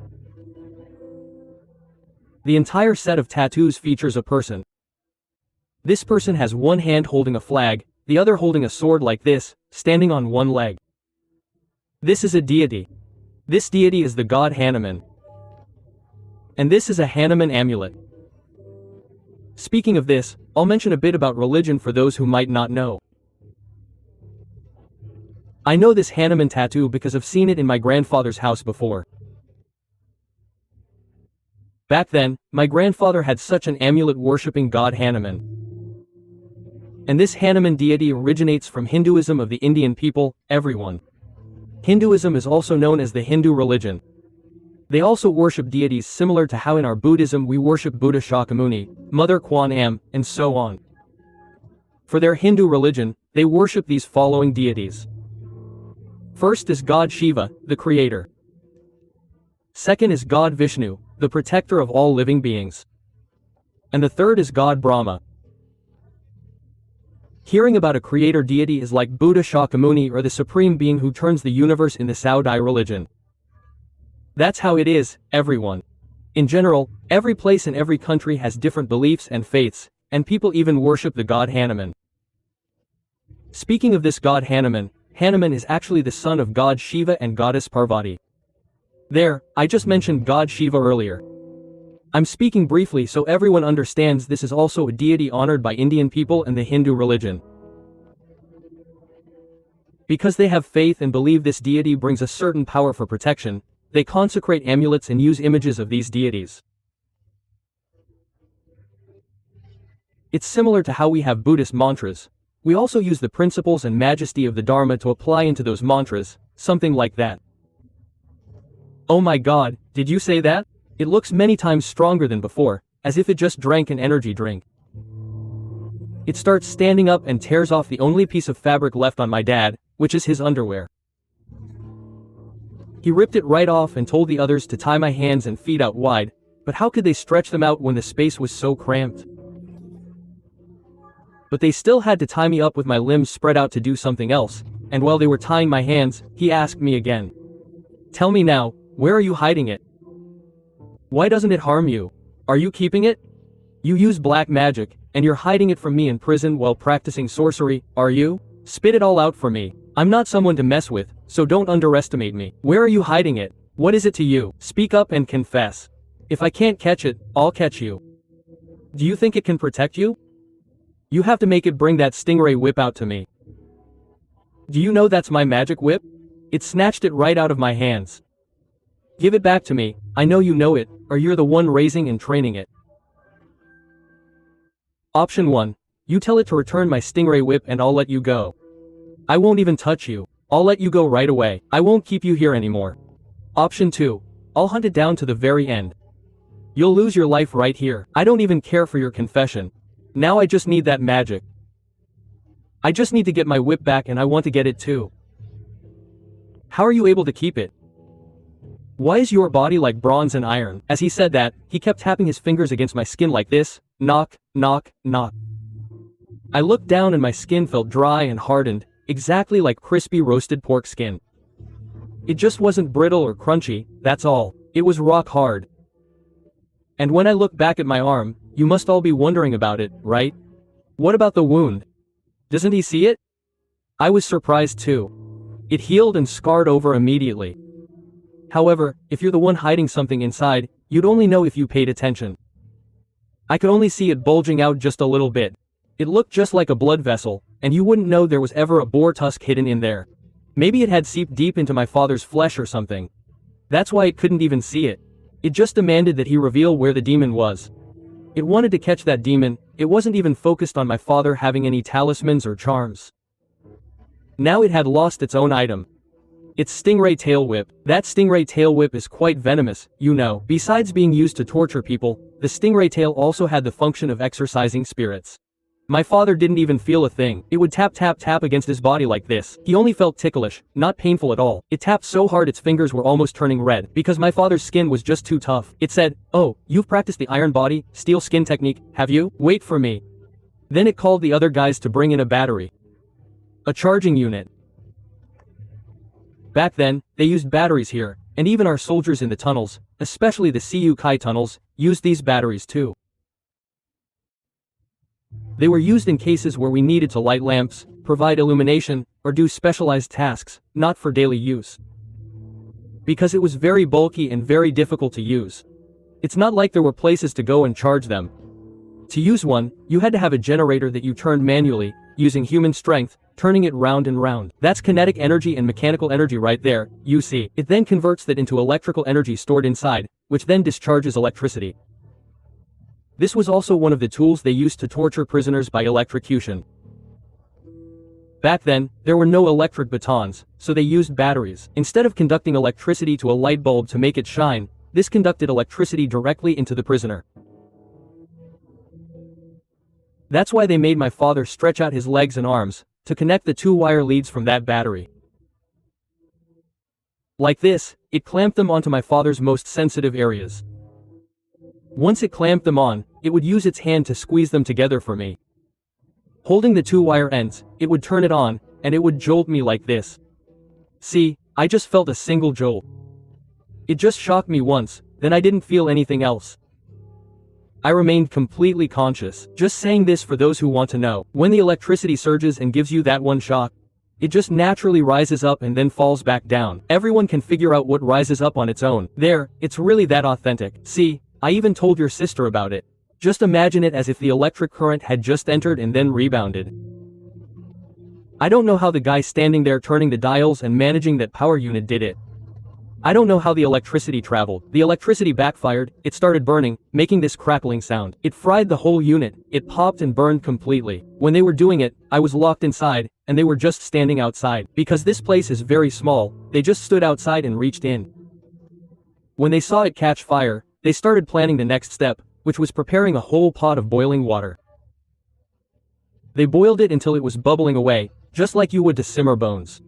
The entire set of tattoos features a person. This person has one hand holding a flag, the other holding a sword like this, standing on one leg. This is a deity. This deity is the god Hanuman. And this is a Hanuman amulet. Speaking of this, I'll mention a bit about religion for those who might not know. I know this Hanuman tattoo because I've seen it in my grandfather's house before. Back then, my grandfather had such an amulet-worshipping god Hanuman. And this Hanuman deity originates from Hinduism of the Indian people, everyone. Hinduism is also known as the Hindu religion. They also worship deities similar to how in our Buddhism we worship Buddha Shakyamuni, Mother Kuan Am, and so on. For their Hindu religion, they worship these following deities. First is God Shiva, the creator. Second is God Vishnu, the protector of all living beings. And the third is God Brahma. Hearing about a creator deity is like Buddha Shakyamuni or the supreme being who turns the universe in the Saudi religion. That's how it is, everyone. In general, every place in every country has different beliefs and faiths, and people even worship the god Hanuman. Speaking of this god Hanuman, Hanuman is actually the son of god Shiva and goddess Parvati. There, I just mentioned god Shiva earlier. I'm speaking briefly so everyone understands this is also a deity honored by Indian people and the Hindu religion. Because they have faith and believe this deity brings a certain power for protection, they consecrate amulets and use images of these deities. It's similar to how we have Buddhist mantras. We also use the principles and majesty of the Dharma to apply into those mantras, something like that. Oh my god, did you say that? It looks many times stronger than before, as if it just drank an energy drink. It starts standing up and tears off the only piece of fabric left on my dad, which is his underwear. He ripped it right off and told the others to tie my hands and feet out wide, but how could they stretch them out when the space was so cramped? But they still had to tie me up with my limbs spread out to do something else, and while they were tying my hands, he asked me again. Tell me now, where are you hiding it? Why doesn't it harm you? Are you keeping it? You use black magic, and you're hiding it from me in prison while practicing sorcery, are you? Spit it all out for me. I'm not someone to mess with, so don't underestimate me. Where are you hiding it? What is it to you? Speak up and confess. If I can't catch it, I'll catch you. Do you think it can protect you? You have to make it bring that stingray whip out to me. Do you know that's my magic whip? It snatched it right out of my hands. Give it back to me, I know you know it, or you're the one raising and training it. Option 1. You tell it to return my stingray whip and I'll let you go. I won't even touch you. I'll let you go right away. I won't keep you here anymore. Option 2. I'll hunt it down to the very end. You'll lose your life right here. I don't even care for your confession. Now I just need that magic. I just need to get my whip back and I want to get it too. How are you able to keep it? Why is your body like bronze and iron? As he said that, he kept tapping his fingers against my skin like this. Knock, knock, knock. I looked down and my skin felt dry and hardened, exactly like crispy roasted pork skin. It just wasn't brittle or crunchy, that's all. It was rock hard. And when I look back at my arm, you must all be wondering about it, right? What about the wound? Doesn't he see it? I was surprised too. It healed and scarred over immediately. However, if you're the one hiding something inside, you'd only know if you paid attention. I could only see it bulging out just a little bit. It looked just like a blood vessel, and you wouldn't know there was ever a boar tusk hidden in there. Maybe it had seeped deep into my father's flesh or something. That's why it couldn't even see it. It just demanded that he reveal where the demon was. It wanted to catch that demon. It wasn't even focused on my father having any talismans or charms. Now it had lost its own item. Its stingray tail whip. That stingray tail whip is quite venomous, you know. Besides being used to torture people, the stingray tail also had the function of exorcising spirits. My father didn't even feel a thing. It would tap tap tap against his body like this. He only felt ticklish, not painful at all. It tapped so hard its fingers were almost turning red, because my father's skin was just too tough. It said, "Oh, you've practiced the iron body, steel skin technique, have you? Wait for me." Then it called the other guys to bring in a battery. A charging unit. Back then, they used batteries here, and even our soldiers in the tunnels, especially the CHUYện tunnels, used these batteries too. They were used in cases where we needed to light lamps, provide illumination, or do specialized tasks, not for daily use. Because it was very bulky and very difficult to use. It's not like there were places to go and charge them. To use one, you had to have a generator that you turned manually, using human strength, turning it round and round. That's kinetic energy and mechanical energy right there, you see. It then converts that into electrical energy stored inside, which then discharges electricity. This was also one of the tools they used to torture prisoners by electrocution. Back then, there were no electric batons, so they used batteries. Instead of conducting electricity to a light bulb to make it shine, this conducted electricity directly into the prisoner. That's why they made my father stretch out his legs and arms, to connect the two wire leads from that battery. Like this, it clamped them onto my father's most sensitive areas. Once it clamped them on, it would use its hand to squeeze them together for me. Holding the two wire ends, it would turn it on, and it would jolt me like this. See, I just felt a single jolt. It just shocked me once, then I didn't feel anything else. I remained completely conscious. Just saying this for those who want to know. When the electricity surges and gives you that one shock, it just naturally rises up and then falls back down. Everyone can figure out what rises up on its own. There, it's really that authentic. See, I even told your sister about it. Just imagine it as if the electric current had just entered and then rebounded. I don't know how the guy standing there turning the dials and managing that power unit did it. I don't know how the electricity traveled. The electricity backfired, it started burning, making this crackling sound. It fried the whole unit, it popped and burned completely. When they were doing it, I was locked inside, and they were just standing outside. Because this place is very small, they just stood outside and reached in. When they saw it catch fire, they started planning the next step, which was preparing a whole pot of boiling water. They boiled it until it was bubbling away, just like you would to simmer bones.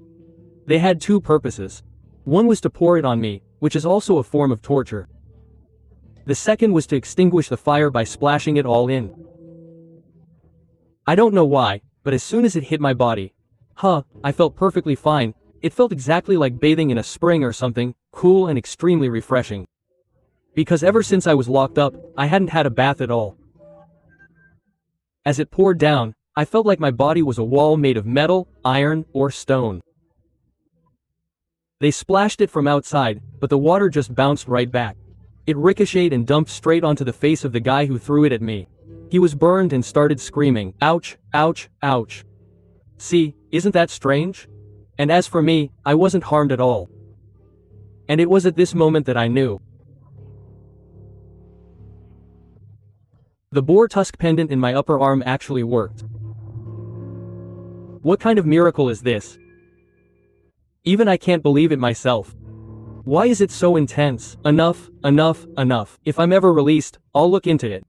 They had two purposes. One was to pour it on me, which is also a form of torture. The second was to extinguish the fire by splashing it all in. I don't know why, but as soon as it hit my body, I felt perfectly fine. It felt exactly like bathing in a spring or something, cool and extremely refreshing. Because ever since I was locked up, I hadn't had a bath at all. As it poured down, I felt like my body was a wall made of metal, iron, or stone. They splashed it from outside, but the water just bounced right back. It ricocheted and dumped straight onto the face of the guy who threw it at me. He was burned and started screaming, "Ouch, ouch, ouch." See, isn't that strange? And as for me, I wasn't harmed at all. And it was at this moment that I knew. The boar tusk pendant in my upper arm actually worked. What kind of miracle is this? Even I can't believe it myself. Why is it so intense? Enough, enough, enough. If I'm ever released, I'll look into it.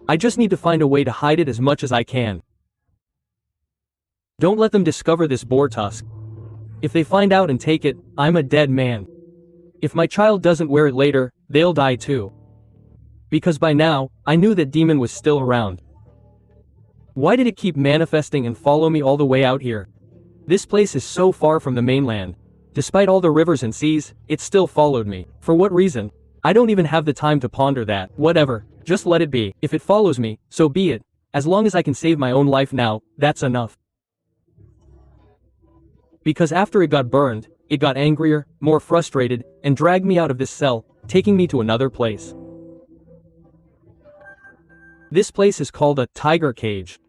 I just need to find a way to hide it as much as I can. Don't let them discover this boar tusk. If they find out and take it, I'm a dead man. If my child doesn't wear it later, they'll die too. Because by now, I knew that demon was still around. Why did it keep manifesting and follow me all the way out here? This place is so far from the mainland. Despite all the rivers and seas, it still followed me. For what reason? I don't even have the time to ponder that. Whatever, just let it be. If it follows me, so be it. As long as I can save my own life now, that's enough. Because after it got burned, it got angrier, more frustrated, and dragged me out of this cell, taking me to another place. This place is called a tiger cage.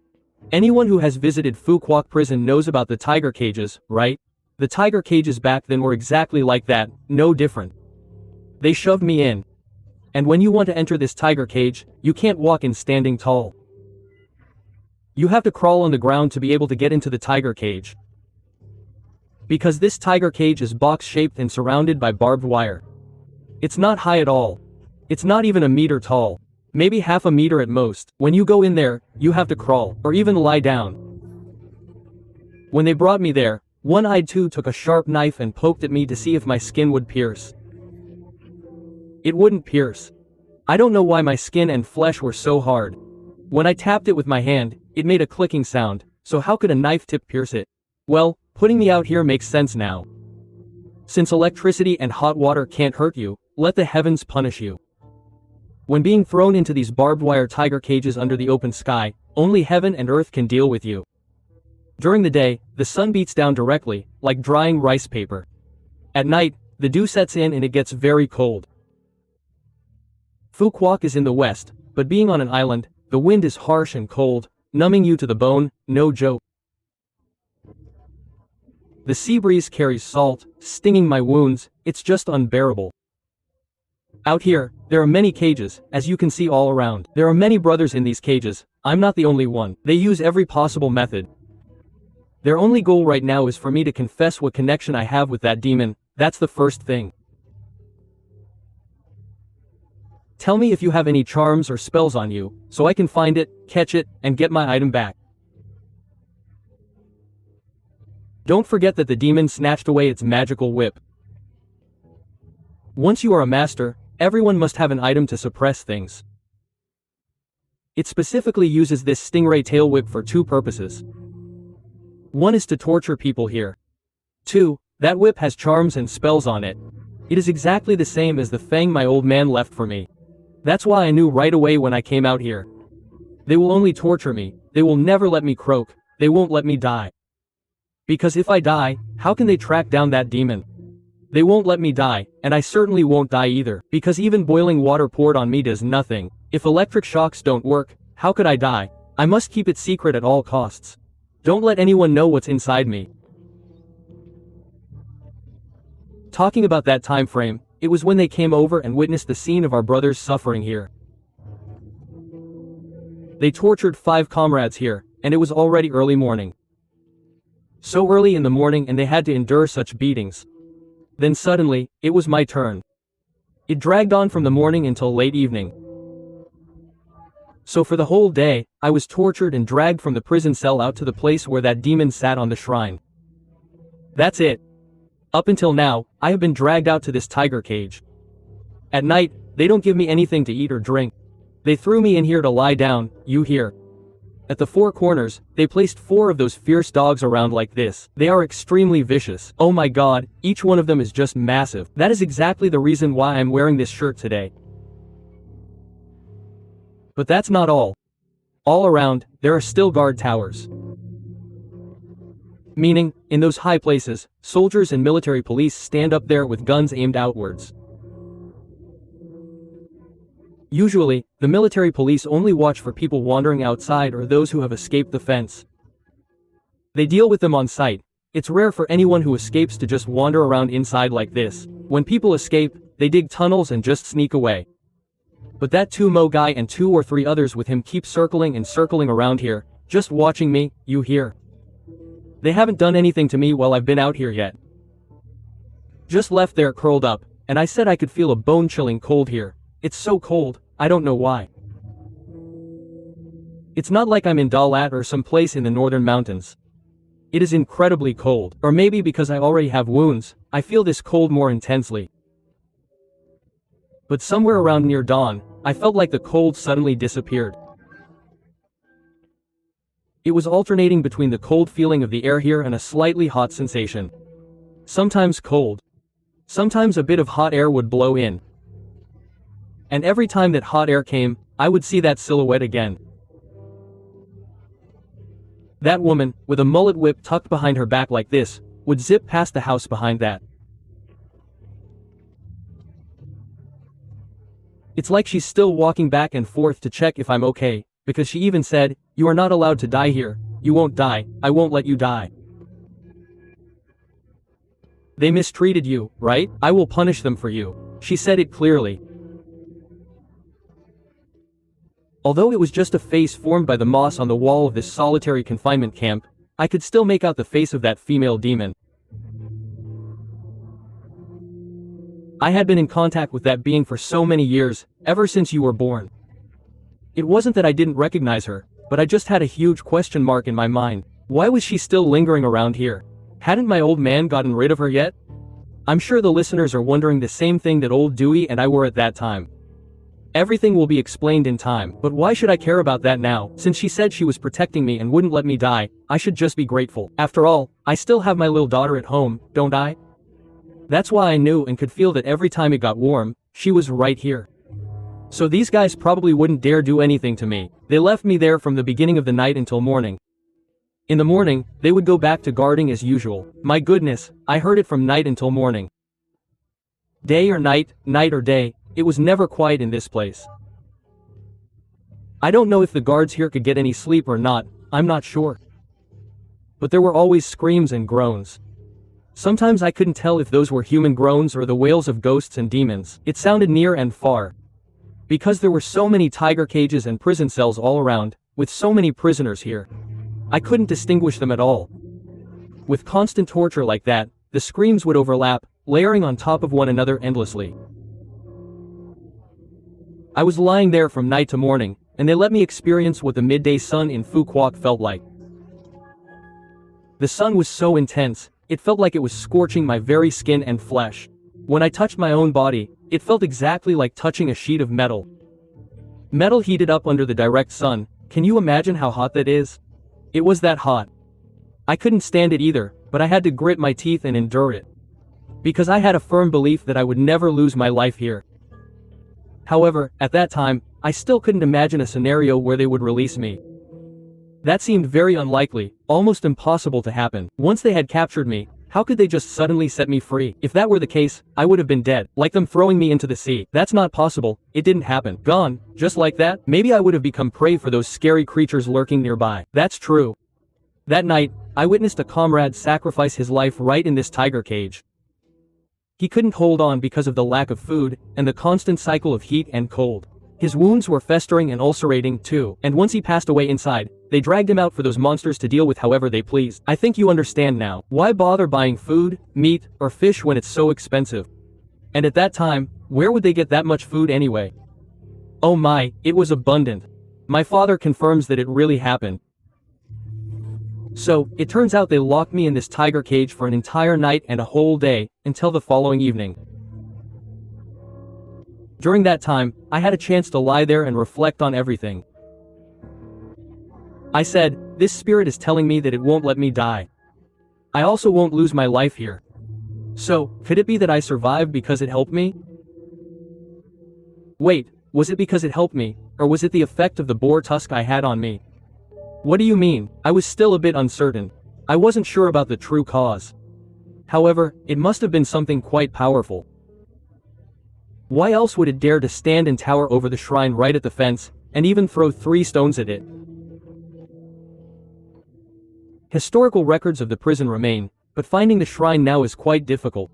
Anyone who has visited Phu Quoc prison knows about the tiger cages, right? The tiger cages back then were exactly like that, no different. They shoved me in. And when you want to enter this tiger cage, you can't walk in standing tall. You have to crawl on the ground to be able to get into the tiger cage. Because this tiger cage is box-shaped and surrounded by barbed wire. It's not high at all. It's not even a meter tall. Maybe half a meter at most. When you go in there, you have to crawl, or even lie down. When they brought me there, One-Eyed Two took a sharp knife and poked at me to see if my skin would pierce. It wouldn't pierce. I don't know why my skin and flesh were so hard. When I tapped it with my hand, it made a clicking sound, so how could a knife tip pierce it? Well, putting me out here makes sense now. Since electricity and hot water can't hurt you, let the heavens punish you. When being thrown into these barbed wire tiger cages under the open sky, only heaven and earth can deal with you. During the day, the sun beats down directly, like drying rice paper. At night, the dew sets in and it gets very cold. Phu Quoc is in the west, but being on an island, the wind is harsh and cold, numbing you to the bone, no joke. The sea breeze carries salt, stinging my wounds, it's just unbearable. Out here, there are many cages, as you can see all around. There are many brothers in these cages, I'm not the only one. They use every possible method. Their only goal right now is for me to confess what connection I have with that demon, that's the first thing. Tell me if you have any charms or spells on you, so I can find it, catch it, and get my item back. Don't forget that the demon snatched away its magical whip. Once you are a master, everyone must have an item to suppress things. It specifically uses this stingray tail whip for two purposes. One is to torture people here. 2, that whip has charms and spells on it. It is exactly the same as the fang my old man left for me. That's why I knew right away when I came out here. They will only torture me, they will never let me croak, they won't let me die. Because if I die, how can they track down that demon? They won't let me die, and I certainly won't die either, because even boiling water poured on me does nothing. If electric shocks don't work, how could I die? I must keep it secret at all costs. Don't let anyone know what's inside me. Talking about that time frame, it was when they came over and witnessed the scene of our brothers suffering here. They tortured 5 comrades here, and it was already early morning. So early in the morning and they had to endure such beatings. Then suddenly, it was my turn. It dragged on from the morning until late evening. So for the whole day, I was tortured and dragged from the prison cell out to the place where that demon sat on the shrine. That's it. Up until now, I have been dragged out to this tiger cage. At night, they don't give me anything to eat or drink. They threw me in here to lie down, you hear. At the 4 corners, they placed 4 of those fierce dogs around like this. They are extremely vicious. Oh my god, each one of them is just massive. That is exactly the reason why I'm wearing this shirt today. But that's not all. All around, there are still guard towers. Meaning, in those high places, soldiers and military police stand up there with guns aimed outwards. Usually, the military police only watch for people wandering outside or those who have escaped the fence. They deal with them on sight. It's rare for anyone who escapes to just wander around inside like this. When people escape, they dig tunnels and just sneak away. But that 2mo guy and 2 or 3 others with him keep circling and circling around here, just watching me, you hear. They haven't done anything to me while I've been out here yet. Just left there curled up, and I said I could feel a bone-chilling cold here. It's so cold, I don't know why. It's not like I'm in Dalat or some place in the northern mountains. It is incredibly cold, or maybe because I already have wounds, I feel this cold more intensely. But somewhere around near dawn, I felt like the cold suddenly disappeared. It was alternating between the cold feeling of the air here and a slightly hot sensation. sometimes cold. Sometimes a bit of hot air would blow in. And every time that hot air came, I would see that silhouette again. That woman, with a mullet whip tucked behind her back like this, would zip past the house behind that. It's like she's still walking back and forth to check if I'm okay, because she even said, "You are not allowed to die here, you won't die, I won't let you die. They mistreated you, right? I will punish them for you." She said it clearly. Although it was just a face formed by the moss on the wall of this solitary confinement camp, I could still make out the face of that female demon. I had been in contact with that being for so many years, ever since you were born. It wasn't that I didn't recognize her, but I just had a huge question mark in my mind. Why was she still lingering around here? Hadn't my old man gotten rid of her yet? I'm sure the listeners are wondering the same thing that old Dewey and I were at that time. Everything will be explained in time, but why should I care about that now? Since she said she was protecting me and wouldn't let me die, I should just be grateful. After all, I still have my little daughter at home, don't I? That's why I knew and could feel that every time it got warm, she was right here. So these guys probably wouldn't dare do anything to me. They left me there from the beginning of the night until morning. In the morning, they would go back to guarding as usual. My goodness, I heard it from night until morning. Day or night or day, it was never quiet in this place. I don't know if the guards here could get any sleep or not, I'm not sure. But there were always screams and groans. Sometimes I couldn't tell if those were human groans or the wails of ghosts and demons. It sounded near and far. Because there were so many tiger cages and prison cells all around, with so many prisoners here, I couldn't distinguish them at all. With constant torture like that, the screams would overlap, layering on top of one another endlessly. I was lying there from night to morning, and they let me experience what the midday sun in Phu Quoc felt like. The sun was so intense, it felt like it was scorching my very skin and flesh. When I touched my own body, it felt exactly like touching a sheet of metal. Metal heated up under the direct sun, can you imagine how hot that is? It was that hot. I couldn't stand it either, but I had to grit my teeth and endure it. Because I had a firm belief that I would never lose my life here. However, at that time, I still couldn't imagine a scenario where they would release me. That seemed very unlikely, almost impossible to happen. Once they had captured me, how could they just suddenly set me free? If that were the case, I would have been dead, like them throwing me into the sea. That's not possible, it didn't happen. Gone, just like that? Maybe I would have become prey for those scary creatures lurking nearby. That's true. That night, I witnessed a comrade sacrifice his life right in this tiger cage. He couldn't hold on because of the lack of food, and the constant cycle of heat and cold. His wounds were festering and ulcerating too, and once he passed away inside, they dragged him out for those monsters to deal with however they pleased. I think you understand now. Why bother buying food, meat, or fish when it's so expensive? And at that time, where would they get that much food anyway? Oh my, it was abundant. My father confirms that it really happened. So, it turns out they locked me in this tiger cage for an entire night and a whole day, until the following evening. During that time, I had a chance to lie there and reflect on everything. I said, this spirit is telling me that it won't let me die. I also won't lose my life here. So, could it be that I survived because it helped me? Wait, was it because it helped me, or was it the effect of the boar tusk I had on me? What do you mean? I was still a bit uncertain. I wasn't sure about the true cause. However, it must have been something quite powerful. Why else would it dare to stand and tower over the shrine right at the fence, and even throw 3 stones at it? Historical records of the prison remain, but finding the shrine now is quite difficult.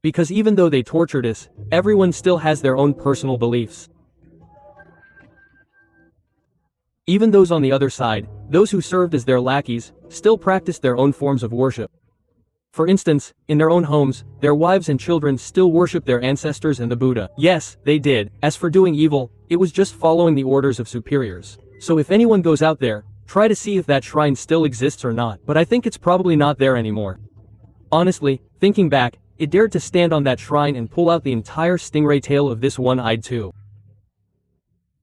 Because even though they tortured us, everyone still has their own personal beliefs. Even those on the other side, those who served as their lackeys, still practiced their own forms of worship. For instance, in their own homes, their wives and children still worshiped their ancestors and the Buddha. Yes, they did. As for doing evil, it was just following the orders of superiors. So if anyone goes out there, try to see if that shrine still exists or not. But I think it's probably not there anymore. Honestly, thinking back, it dared to stand on that shrine and pull out the entire stingray tail of this one-eyed too.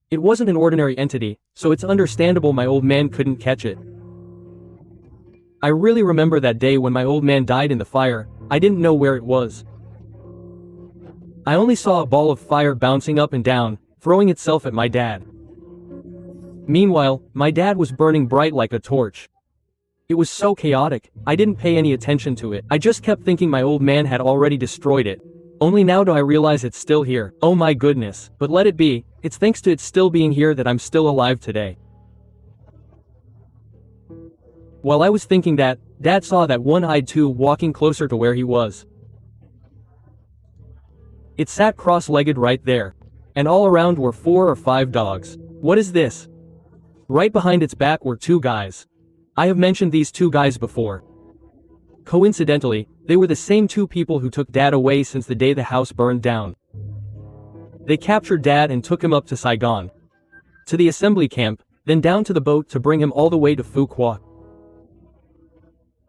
It wasn't an ordinary entity, so it's understandable my old man couldn't catch it. I really remember that day when my old man died in the fire. I didn't know where it was. I only saw a ball of fire bouncing up and down, throwing itself at my dad. Meanwhile, my dad was burning bright like a torch. It was so chaotic, I didn't pay any attention to it. I just kept thinking my old man had already destroyed it. Only now do I realize it's still here. Oh my goodness. But let it be, it's thanks to it still being here that I'm still alive today. While I was thinking that, Dad saw that one-eyed two walking closer to where he was. It sat cross-legged right there. And all around were 4 or 5 dogs. What is this? Right behind its back were 2 guys. I have mentioned these 2 guys before. Coincidentally, they were the same 2 people who took Dad away since the day the house burned down. They captured Dad and took him up to Saigon. To the assembly camp, then down to the boat to bring him all the way to Phu Quoc.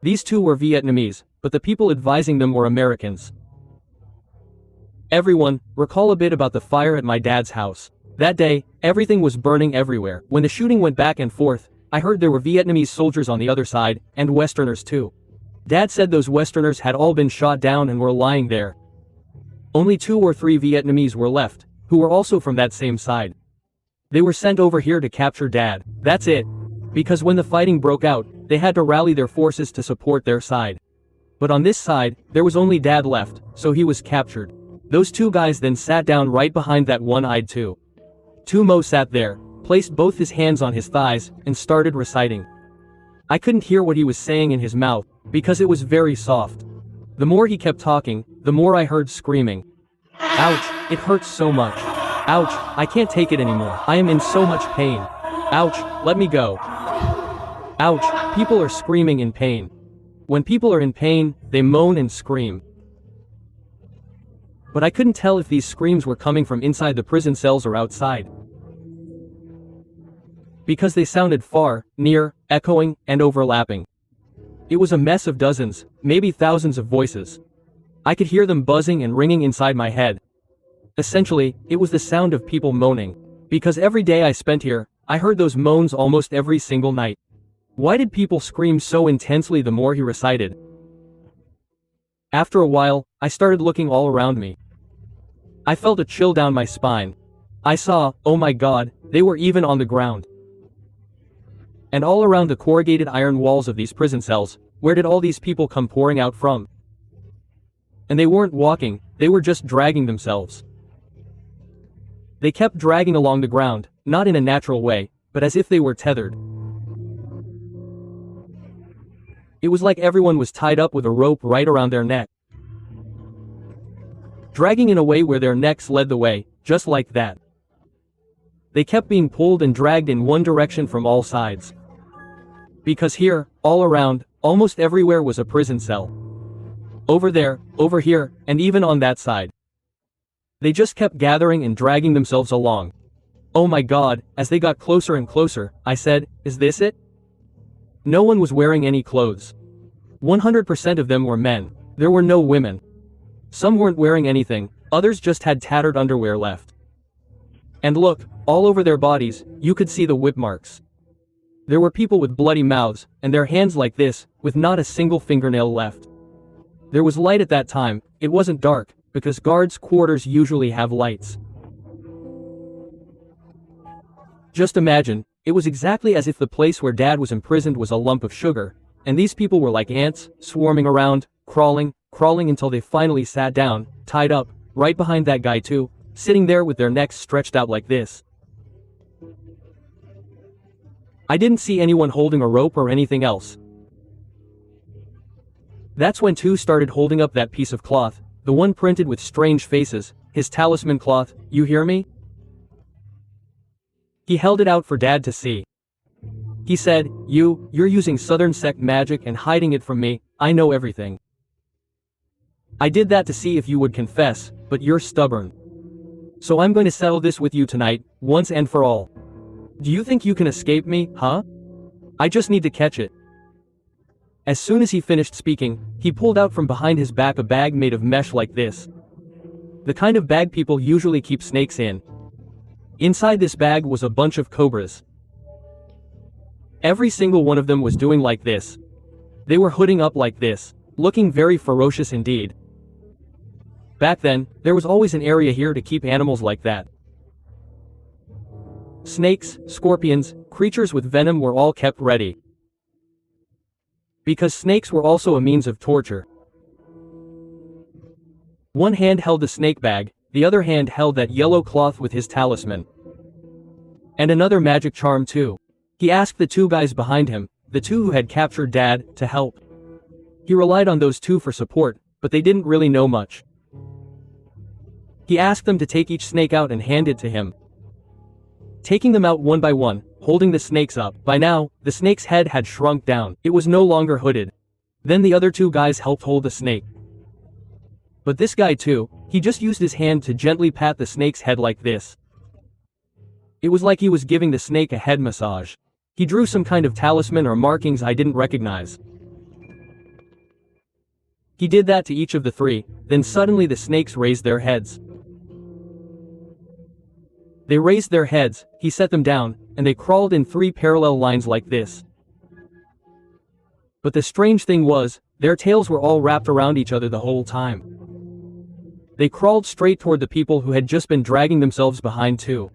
These 2 were Vietnamese, but the people advising them were Americans. Everyone, recall a bit about the fire at my dad's house. That day, everything was burning everywhere. When the shooting went back and forth, I heard there were Vietnamese soldiers on the other side, and Westerners too. Dad said those Westerners had all been shot down and were lying there. Only 2 or 3 Vietnamese were left, who were also from that same side. They were sent over here to capture Dad. That's it. Because when the fighting broke out, they had to rally their forces to support their side. But on this side, there was only Dad left, so he was captured. Those 2 guys then sat down right behind that one-eyed two. Mo sat there, placed both his hands on his thighs, and started reciting. I couldn't hear what he was saying in his mouth, because it was very soft. The more he kept talking, the more I heard screaming. Ouch, it hurts so much. Ouch, I can't take it anymore. I am in so much pain. Ouch, let me go. Ouch, people are screaming in pain. When people are in pain, they moan and scream. But I couldn't tell if these screams were coming from inside the prison cells or outside. Because they sounded far, near, echoing, and overlapping. It was a mess of dozens, maybe thousands of voices. I could hear them buzzing and ringing inside my head. Essentially, it was the sound of people moaning. Because every day I spent here, I heard those moans almost every single night. Why did people scream so intensely the more he recited? After a while, I started looking all around me. I felt a chill down my spine. I saw, oh my god, they were even on the ground. And all around the corrugated iron walls of these prison cells, where did all these people come pouring out from? And they weren't walking, they were just dragging themselves. They kept dragging along the ground, not in a natural way, but as if they were tethered. It was like everyone was tied up with a rope right around their neck. Dragging in a way where their necks led the way, just like that. They kept being pulled and dragged in one direction from all sides. Because here, all around, almost everywhere was a prison cell. Over there, over here, and even on that side. They just kept gathering and dragging themselves along. Oh my god, as they got closer and closer, I said, is this it? No one was wearing any clothes. 100% of them were men. There were no women. Some weren't wearing anything, others just had tattered underwear left. And look, all over their bodies, you could see the whip marks. There were people with bloody mouths, and their hands like this, with not a single fingernail left. There was light at that time, it wasn't dark, because guards' quarters usually have lights. Just imagine, it was exactly as if the place where Dad was imprisoned was a lump of sugar, and these people were like ants, swarming around, crawling until they finally sat down, tied up, right behind that guy too, sitting there with their necks stretched out like this. I didn't see anyone holding a rope or anything else. That's when two started holding up that piece of cloth, the one printed with strange faces, his talisman cloth, you hear me? He held it out for Dad to see. He said, you're using Southern sect magic and hiding it from me, I know everything. I did that to see if you would confess, but you're stubborn. So I'm going to settle this with you tonight, once and for all. Do you think you can escape me, huh? I just need to catch it. As soon as he finished speaking, he pulled out from behind his back a bag made of mesh like this. The kind of bag people usually keep snakes in. Inside this bag was a bunch of cobras. Every single one of them was doing like this. They were hooding up like this, looking very ferocious indeed. Back then, there was always an area here to keep animals like that. Snakes, scorpions, creatures with venom were all kept ready. Because snakes were also a means of torture. One hand held the snake bag, the other hand held that yellow cloth with his talisman. And another magic charm too. He asked the two guys behind him, the two who had captured Dad, to help. He relied on those two for support, but they didn't really know much. He asked them to take each snake out and hand it to him. Taking them out one by one, holding the snakes up. By now, the snake's head had shrunk down. It was no longer hooded. Then the other two guys helped hold the snake. But this guy too, he just used his hand to gently pat the snake's head like this. It was like he was giving the snake a head massage. He drew some kind of talisman or markings I didn't recognize. He did that to each of the three, then suddenly the snakes raised their heads. They raised their heads, he set them down, and they crawled in 3 parallel lines like this. But the strange thing was, their tails were all wrapped around each other the whole time. They crawled straight toward the people who had just been dragging themselves behind too.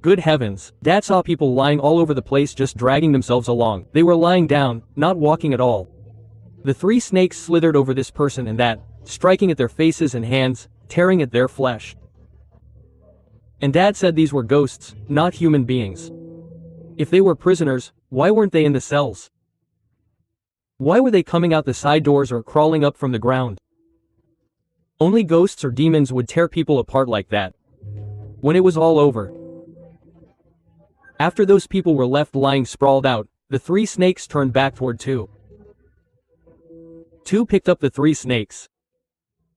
Good heavens, Dad saw people lying all over the place just dragging themselves along. They were lying down, not walking at all. The 3 snakes slithered over this person and that, striking at their faces and hands, tearing at their flesh. And Dad said these were ghosts, not human beings. If they were prisoners, why weren't they in the cells? Why were they coming out the side doors or crawling up from the ground? Only ghosts or demons would tear people apart like that. When it was all over. After those people were left lying sprawled out, the 3 snakes turned back toward 2. 2 picked up the 3 snakes.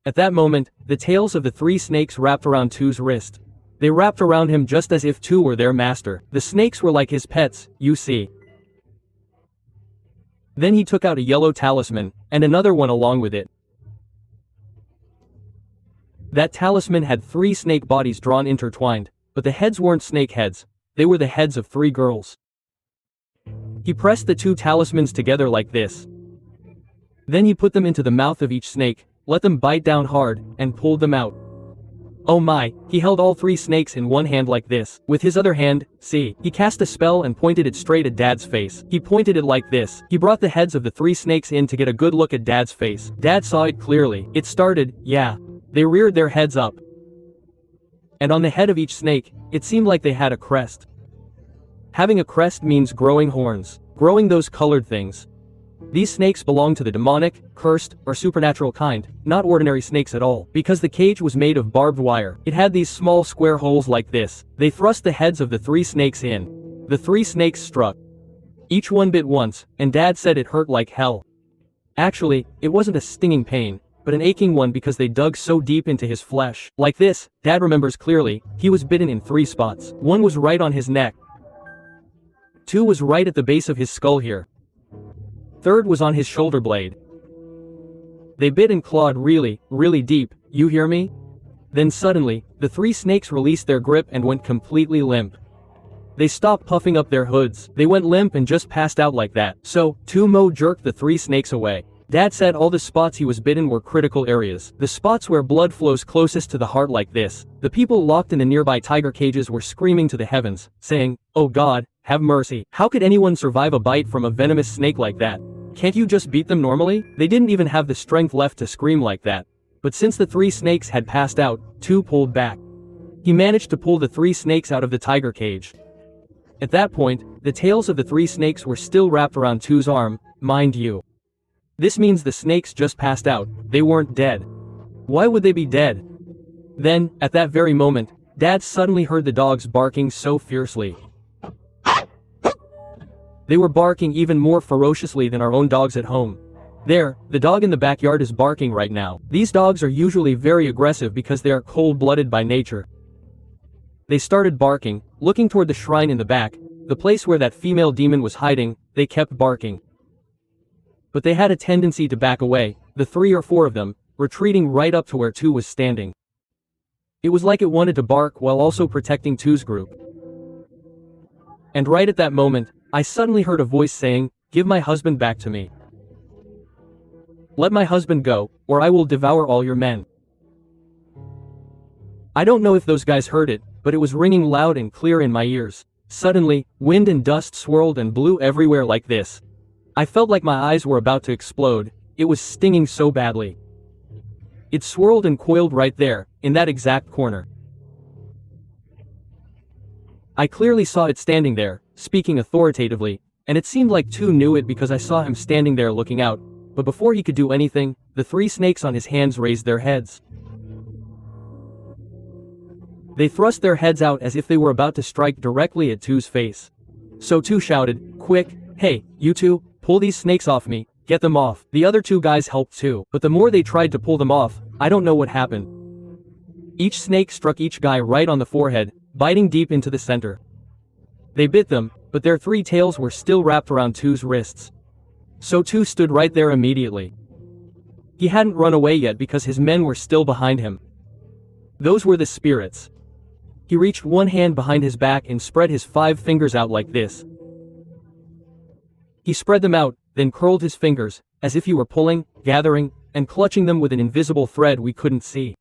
At that moment, the tails of the 3 snakes wrapped around 2's wrist. They wrapped around him just as if 2 were their master. The snakes were like his pets, you see. Then he took out a yellow talisman, and another one along with it. That talisman had 3 snake bodies drawn intertwined, but the heads weren't snake heads, they were the heads of 3 girls. He pressed the 2 talismans together like this. Then he put them into the mouth of each snake, let them bite down hard, and pulled them out. Oh my, he held all 3 snakes in one hand like this. With his other hand, see, he cast a spell and pointed it straight at Dad's face. He pointed it like this. He brought the heads of the 3 snakes in to get a good look at Dad's face. Dad saw it clearly. It started, yeah. They reared their heads up. And on the head of each snake, it seemed like they had a crest. Having a crest means growing horns. Growing those colored things. These snakes belong to the demonic, cursed, or supernatural kind, not ordinary snakes at all. Because the cage was made of barbed wire, it had these small square holes like this. They thrust the heads of the 3 snakes in. The 3 snakes struck. Each one bit once, and Dad said it hurt like hell. Actually, it wasn't a stinging pain, but an aching one because they dug so deep into his flesh. Like this, Dad remembers clearly, he was bitten in 3 spots. 1 was right on his neck. 2 was right at the base of his skull here. 3rd was on his shoulder blade. They bit and clawed really, really deep, you hear me? Then suddenly, the 3 snakes released their grip and went completely limp. They stopped puffing up their hoods. They went limp and just passed out like that. So, Mo jerked the 3 snakes away. Dad said all the spots he was bitten were critical areas. The spots where blood flows closest to the heart like this. The people locked in the nearby tiger cages were screaming to the heavens, saying, "Oh God, have mercy. How could anyone survive a bite from a venomous snake like that? Can't you just beat them normally?" They didn't even have the strength left to scream like that. But since the 3 snakes had passed out, 2 pulled back. He managed to pull the 3 snakes out of the tiger cage. At that point, the tails of the 3 snakes were still wrapped around 2's arm, mind you. This means the snakes just passed out, they weren't dead. Why would they be dead? Then, at that very moment, Dad suddenly heard the dogs barking so fiercely. They were barking even more ferociously than our own dogs at home. There, the dog in the backyard is barking right now. These dogs are usually very aggressive because they are cold-blooded by nature. They started barking, looking toward the shrine in the back, the place where that female demon was hiding. They kept barking. But they had a tendency to back away, the 3 or 4 of them, retreating right up to where 2 was standing. It was like it wanted to bark while also protecting 2's group. And right at that moment, I suddenly heard a voice saying, "Give my husband back to me." Let my husband go, or I will devour all your men." I don't know if those guys heard it, but it was ringing loud and clear in my ears. Suddenly, wind and dust swirled and blew everywhere like this. I felt like my eyes were about to explode. It was stinging so badly. It swirled and coiled right there, in that exact corner. I clearly saw it standing there, speaking authoritatively, and it seemed like Tu knew it because I saw him standing there looking out, but before he could do anything, the 3 snakes on his hands raised their heads. They thrust their heads out as if they were about to strike directly at Tu's face. So Tu shouted, "Quick, hey, you two, pull these snakes off me, get them off." The other 2 guys helped too, but the more they tried to pull them off, I don't know what happened. Each snake struck each guy right on the forehead, biting deep into the center. They bit them, but their 3 tails were still wrapped around Tu's wrists. So Tu stood right there immediately. He hadn't run away yet because his men were still behind him. Those were the spirits. He reached one hand behind his back and spread his 5 fingers out like this. He spread them out, then curled his fingers, as if he were pulling, gathering, and clutching them with an invisible thread we couldn't see.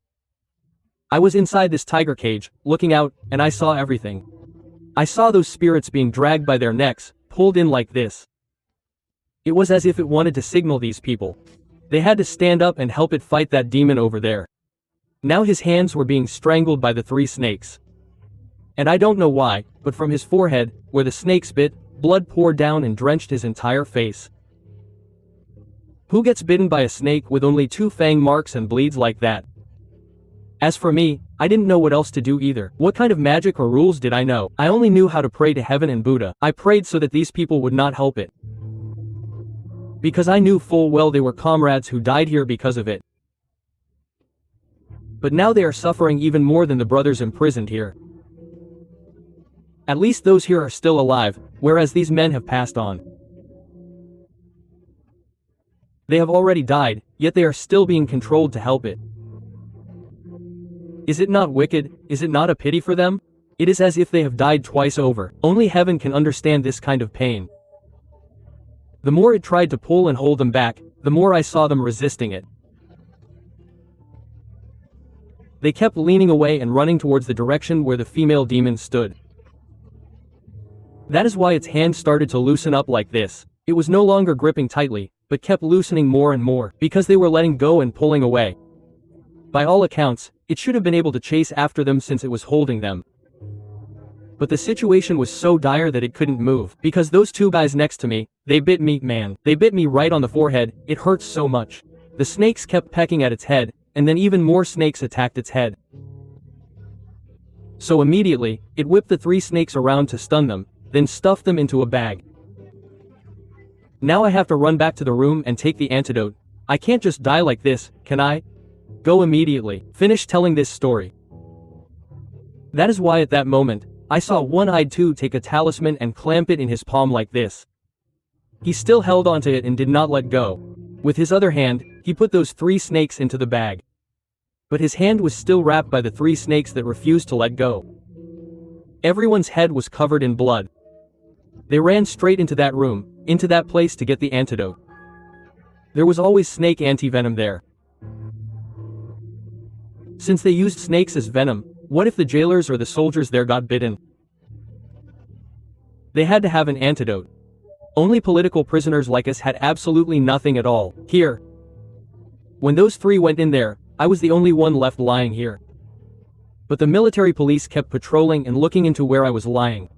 I was inside this tiger cage, looking out, and I saw everything. I saw those spirits being dragged by their necks, pulled in like this. It was as if it wanted to signal these people. They had to stand up and help it fight that demon over there. Now his hands were being strangled by the 3 snakes. And I don't know why, but from his forehead, where the snakes bit, blood poured down and drenched his entire face. Who gets bitten by a snake with only 2 fang marks and bleeds like that? As for me, I didn't know what else to do either. What kind of magic or rules did I know? I only knew how to pray to heaven and Buddha. I prayed so that these people would not help it. Because I knew full well they were comrades who died here because of it. But now they are suffering even more than the brothers imprisoned here. At least those here are still alive, whereas these men have passed on. They have already died, yet they are still being controlled to help it. Is it not wicked? Is it not a pity for them? It is as if they have died twice over. Only heaven can understand this kind of pain. The more it tried to pull and hold them back, the more I saw them resisting it. They kept leaning away and running towards the direction where the female demon stood. That is why its hand started to loosen up like this. It was no longer gripping tightly, but kept loosening more and more, because they were letting go and pulling away. By all accounts, it should have been able to chase after them since it was holding them. But the situation was so dire that it couldn't move, because those 2 guys next to me, they bit me, man. They bit me right on the forehead, it hurt so much. The snakes kept pecking at its head, and then even more snakes attacked its head. So immediately, it whipped the 3 snakes around to stun them, then stuffed them into a bag. Now I have to run back to the room and take the antidote. I can't just die like this, can I? Go immediately. Finish telling this story. That is why at that moment, I saw one-eyed Tu take a talisman and clamp it in his palm like this. He still held onto it and did not let go. With his other hand, he put those 3 snakes into the bag. But his hand was still wrapped by the 3 snakes that refused to let go. Everyone's head was covered in blood. They ran straight into that room, into that place to get the antidote. There was always snake anti-venom there. Since they used snakes as venom, what if the jailers or the soldiers there got bitten? They had to have an antidote. Only political prisoners like us had absolutely nothing at all. Here. When those 3 went in there, I was the only one left lying here. But the military police kept patrolling and looking into where I was lying.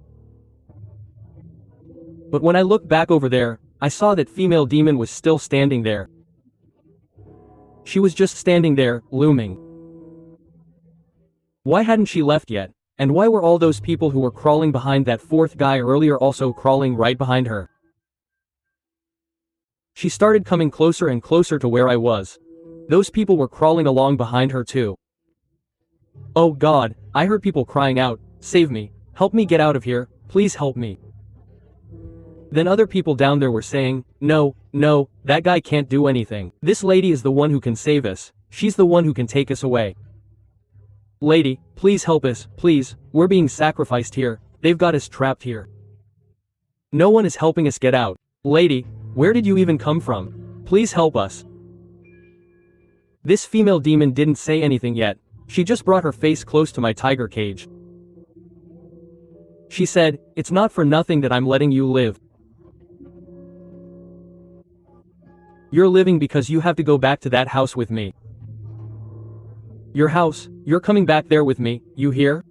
But when I looked back over there, I saw that female demon was still standing there. She was just standing there, looming. Why hadn't she left yet? And why were all those people who were crawling behind that 4th guy earlier also crawling right behind her? She started coming closer and closer to where I was. Those people were crawling along behind her too. Oh God, I heard people crying out, "Save me, help me get out of here, please help me." Then other people down there were saying, "No, no, that guy can't do anything. This lady is the one who can save us, she's the one who can take us away. Lady, please help us, please, we're being sacrificed here, they've got us trapped here. No one is helping us get out. Lady, where did you even come from? Please help us." This female demon didn't say anything yet. She just brought her face close to my tiger cage. She said, "It's not for nothing that I'm letting you live. You're living because you have to go back to that house with me. Your house, you're coming back there with me, you hear?"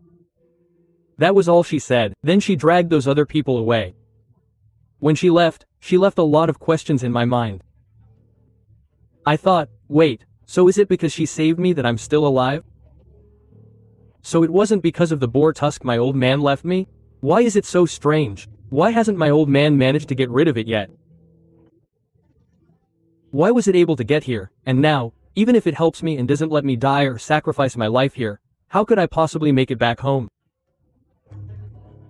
That was all she said. Then she dragged those other people away. When she left a lot of questions in my mind. I thought, wait, so is it because she saved me that I'm still alive? So it wasn't because of the boar tusk my old man left me? Why is it so strange? Why hasn't my old man managed to get rid of it yet? Why was it able to get here, and now, even if it helps me and doesn't let me die or sacrifice my life here, how could I possibly make it back home?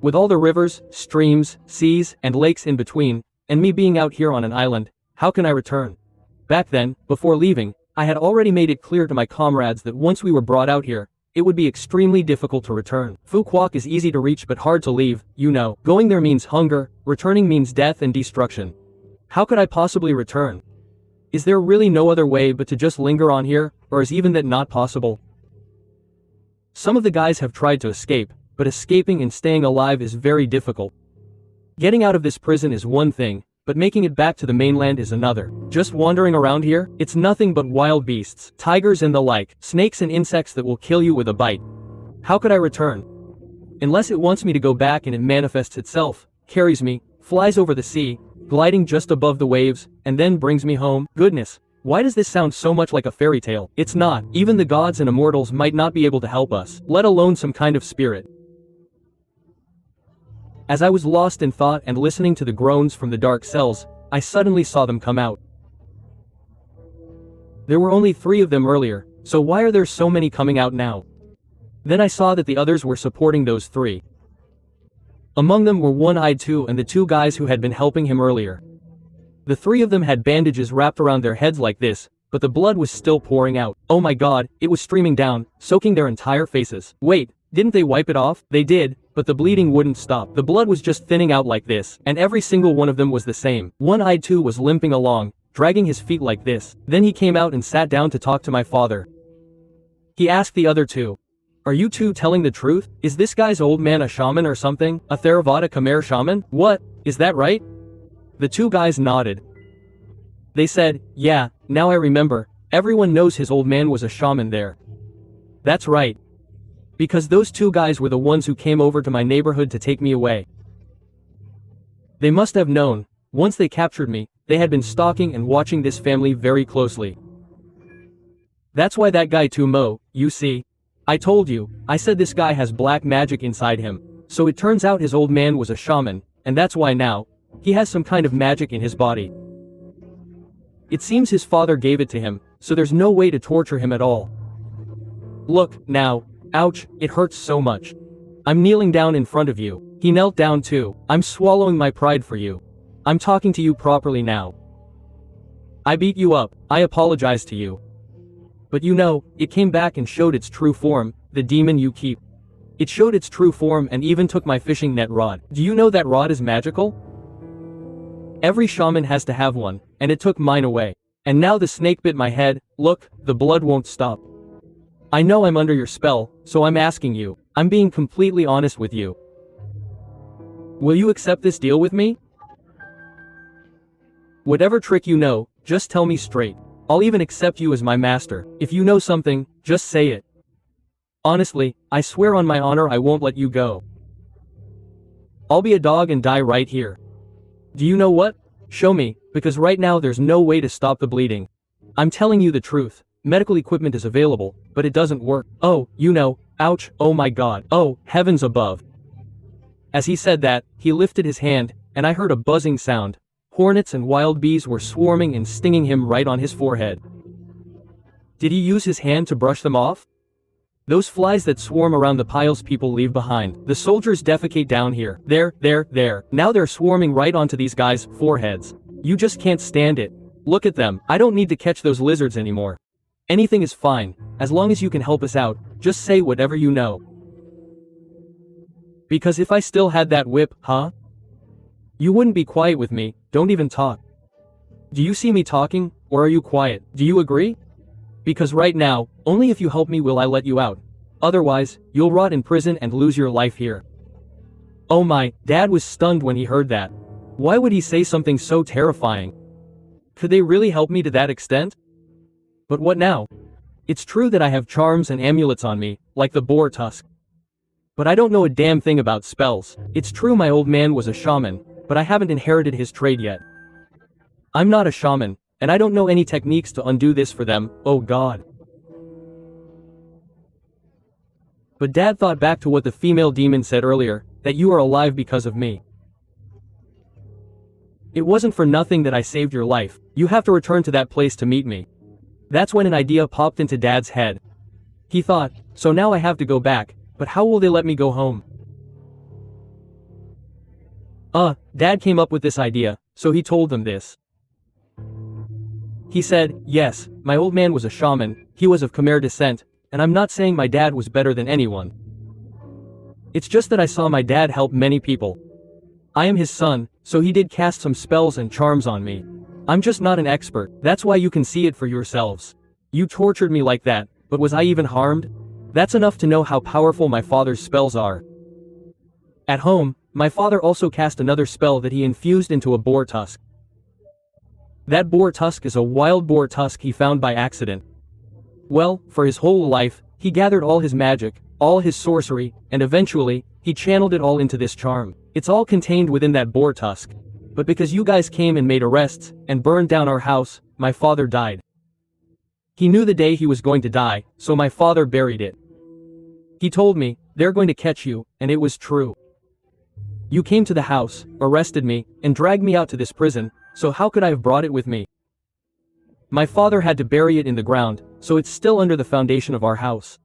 With all the rivers, streams, seas, and lakes in between, and me being out here on an island, how can I return? Back then, before leaving, I had already made it clear to my comrades that once we were brought out here, it would be extremely difficult to return. Phu Quoc is easy to reach but hard to leave, you know. Going there means hunger, returning means death and destruction. How could I possibly return? Is there really no other way but to just linger on here, or is even that not possible? Some of the guys have tried to escape, but escaping and staying alive is very difficult. Getting out of this prison is one thing, but making it back to the mainland is another. Just wandering around here, it's nothing but wild beasts, tigers and the like, snakes and insects that will kill you with a bite. How could I return? Unless it wants me to go back and it manifests itself, carries me, flies over the sea, gliding just above the waves, and then brings me home. Goodness, why does this sound so much like a fairy tale? It's not. Even the gods and immortals might not be able to help us, let alone some kind of spirit. As I was lost in thought and listening to the groans from the dark cells, I suddenly saw them come out. There were only 3 of them earlier, so why are there so many coming out now? Then I saw that the others were supporting those 3. Among them were One-Eyed 2 and the 2 guys who had been helping him earlier. The 3 of them had bandages wrapped around their heads like this, but the blood was still pouring out. Oh my god, it was streaming down, soaking their entire faces. Wait, didn't they wipe it off? They did, but the bleeding wouldn't stop. The blood was just thinning out like this, and every single one of them was the same. One-Eyed 2 was limping along, dragging his feet like this. Then he came out and sat down to talk to my father. He asked the other 2, "Are you 2 telling the truth? Is this guy's old man a shaman or something? A Theravada Khmer shaman? What? Is that right?" The 2 guys nodded. They said, "Yeah, now I remember, everyone knows his old man was a shaman there." That's right. Because those 2 guys were the ones who came over to my neighborhood to take me away. They must have known, once they captured me, they had been stalking and watching this family very closely. That's why that guy Tumo, you see. I told you, I said this guy has black magic inside him, so it turns out his old man was a shaman, and that's why now, he has some kind of magic in his body. It seems his father gave it to him, so there's no way to torture him at all. Look, now. Ouch, it hurts so much. I'm kneeling down in front of you. He knelt down too. I'm swallowing my pride for you. I'm talking to you properly now. I beat you up, I apologize to you. But you know, it came back and showed its true form, the demon you keep. It showed its true form and even took my fishing net rod. Do you know that rod is magical? Every shaman has to have one, and it took mine away. And now the snake bit my head. Look, the blood won't stop. I know I'm under your spell, so I'm asking you. I'm being completely honest with you. Will you accept this deal with me? Whatever trick you know, just tell me straight. I'll even accept you as my master. If you know something, just say it. Honestly, I swear on my honor I won't let you go. I'll be a dog and die right here. Do you know what? Show me, because right now there's no way to stop the bleeding. I'm telling you the truth. Medical equipment is available, but it doesn't work. Oh, you know, ouch, oh my god, oh, heavens above. As he said that, he lifted his hand, and I heard a buzzing sound. Hornets and wild bees were swarming and stinging him right on his forehead. Did he use his hand to brush them off? Those flies that swarm around the piles people leave behind. The soldiers defecate down here. There. Now they're swarming right onto these guys' foreheads. You just can't stand it. Look at them. I don't need to catch those lizards anymore. Anything is fine, as long as you can help us out, just say whatever you know. Because if I still had that whip, huh? You wouldn't be quiet with me, don't even talk. Do you see me talking, or are you quiet? Do you agree? Because right now, only if you help me will I let you out. Otherwise, you'll rot in prison and lose your life here. Oh my, Dad was stunned when he heard that. Why would he say something so terrifying? Could they really help me to that extent? But what now? It's true that I have charms and amulets on me, like the boar tusk. But I don't know a damn thing about spells. It's true my old man was a shaman, but I haven't inherited his trade yet. I'm not a shaman, and I don't know any techniques to undo this for them, oh God. But Dad thought back to what the female demon said earlier, that you are alive because of me. It wasn't for nothing that I saved your life. You have to return to that place to meet me. That's when an idea popped into Dad's head. He thought, so now I have to go back, but how will they let me go home? Dad came up with this idea, so he told them this. He said, yes, my old man was a shaman, he was of Khmer descent, and I'm not saying my dad was better than anyone. It's just that I saw my dad help many people. I am his son, so he did cast some spells and charms on me. I'm just not an expert, that's why you can see it for yourselves. You tortured me like that, but was I even harmed? That's enough to know how powerful my father's spells are. At home, my father also cast another spell that he infused into a boar tusk. That boar tusk is a wild boar tusk he found by accident. Well, for his whole life, he gathered all his magic, all his sorcery, and eventually, he channeled it all into this charm. It's all contained within that boar tusk. But because you guys came and made arrests, and burned down our house, my father died. He knew the day he was going to die, so my father buried it. He told me, they're going to catch you, and it was true. You came to the house, arrested me, and dragged me out to this prison, so how could I have brought it with me? My father had to bury it in the ground, so it's still under the foundation of our house.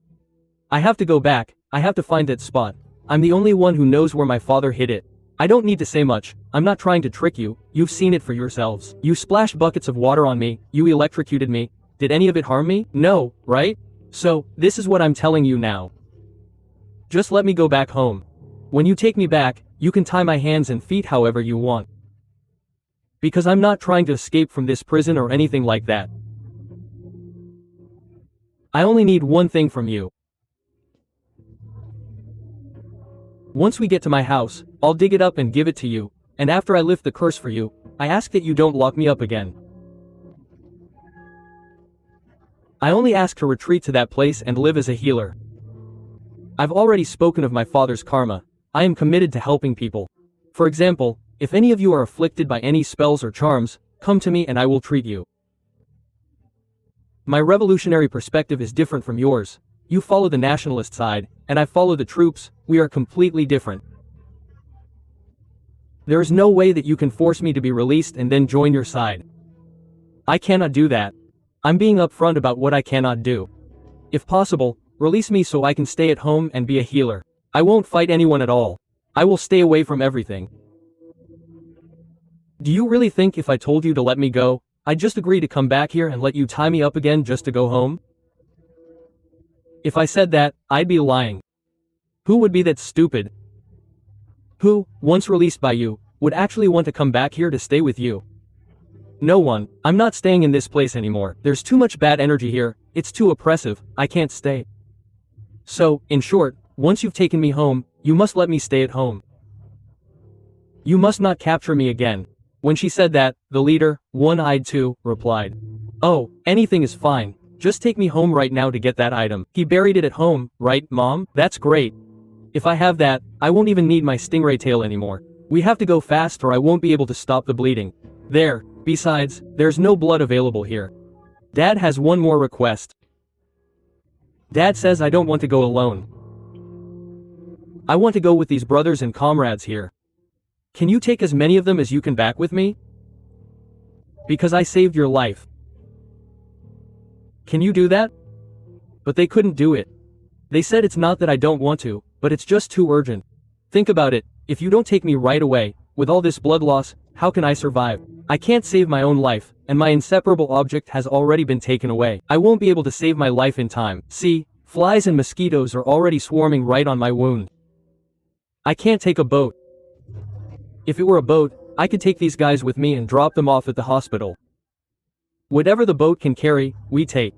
I have to go back, I have to find that spot. I'm the only one who knows where my father hid it. I don't need to say much, I'm not trying to trick you, you've seen it for yourselves. You splashed buckets of water on me, you electrocuted me. Did any of it harm me? No, right? So, this is what I'm telling you now. Just let me go back home. When you take me back, you can tie my hands and feet however you want. Because I'm not trying to escape from this prison or anything like that. I only need one thing from you. Once we get to my house, I'll dig it up and give it to you, and after I lift the curse for you, I ask that you don't lock me up again. I only ask to retreat to that place and live as a healer. I've already spoken of my father's karma. I am committed to helping people. For example, if any of you are afflicted by any spells or charms, come to me and I will treat you. My revolutionary perspective is different from yours. You follow the nationalist side, and I follow the troops. We are completely different. There is no way that you can force me to be released and then join your side. I cannot do that. I'm being upfront about what I cannot do. If possible, release me so I can stay at home and be a healer. I won't fight anyone at all. I will stay away from everything. Do you really think if I told you to let me go, I'd just agree to come back here and let you tie me up again just to go home? If I said that, I'd be lying. Who would be that stupid? Who, once released by you, would actually want to come back here to stay with you? No one. I'm not staying in this place anymore. There's too much bad energy here, it's too oppressive, I can't stay. So, in short, once you've taken me home, you must let me stay at home. You must not capture me again. When she said that, the leader, one-eyed too, replied, oh, anything is fine. Just take me home right now to get that item. He buried it at home, right, Mom? That's great. If I have that, I won't even need my stingray tail anymore. We have to go fast or I won't be able to stop the bleeding. There, besides, there's no blood available here. Dad has one more request. Dad says I don't want to go alone. I want to go with these brothers and comrades here. Can you take as many of them as you can back with me? Because I saved your life. Can you do that? But they couldn't do it. They said it's not that I don't want to, but it's just too urgent. Think about it, if you don't take me right away, with all this blood loss, how can I survive? I can't save my own life, and my inseparable object has already been taken away. I won't be able to save my life in time. See, flies and mosquitoes are already swarming right on my wound. I can't take a boat. If it were a boat, I could take these guys with me and drop them off at the hospital. Whatever the boat can carry, we take.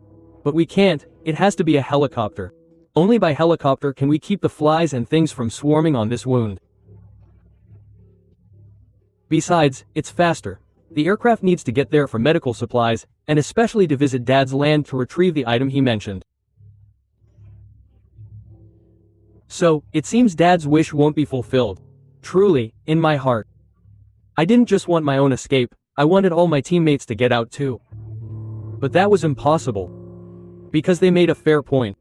But we can't, it has to be a helicopter. Only by helicopter can we keep the flies and things from swarming on this wound. Besides, it's faster. The aircraft needs to get there for medical supplies, and especially to visit Dad's land to retrieve the item he mentioned. So, it seems Dad's wish won't be fulfilled. Truly, in my heart. I didn't just want my own escape, I wanted all my teammates to get out too. But that was impossible. Because they made a fair point.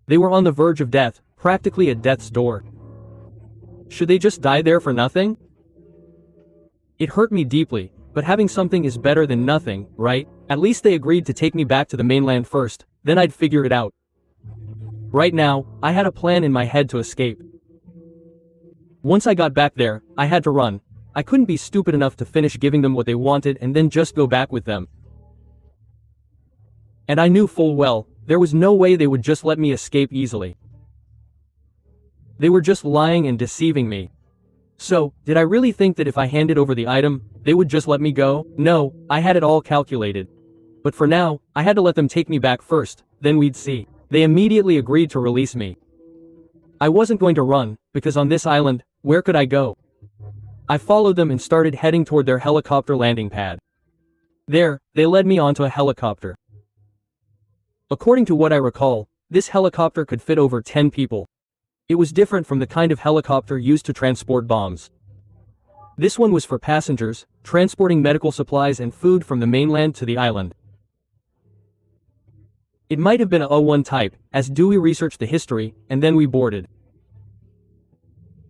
They were on the verge of death, practically at death's door. Should they just die there for nothing? It hurt me deeply, but having something is better than nothing, right? At least they agreed to take me back to the mainland first, then I'd figure it out. Right now, I had a plan in my head to escape. Once I got back there, I had to run. I couldn't be stupid enough to finish giving them what they wanted and then just go back with them. And I knew full well, there was no way they would just let me escape easily. They were just lying and deceiving me. So, did I really think that if I handed over the item, they would just let me go? No, I had it all calculated. But for now, I had to let them take me back first, then we'd see. They immediately agreed to release me. I wasn't going to run, because on this island, where could I go? I followed them and started heading toward their helicopter landing pad. There, they led me onto a helicopter. According to what I recall, this helicopter could fit over 10 people. It was different from the kind of helicopter used to transport bombs. This one was for passengers, transporting medical supplies and food from the mainland to the island. It might have been a O1 type, as Dewey researched the history, and then we boarded.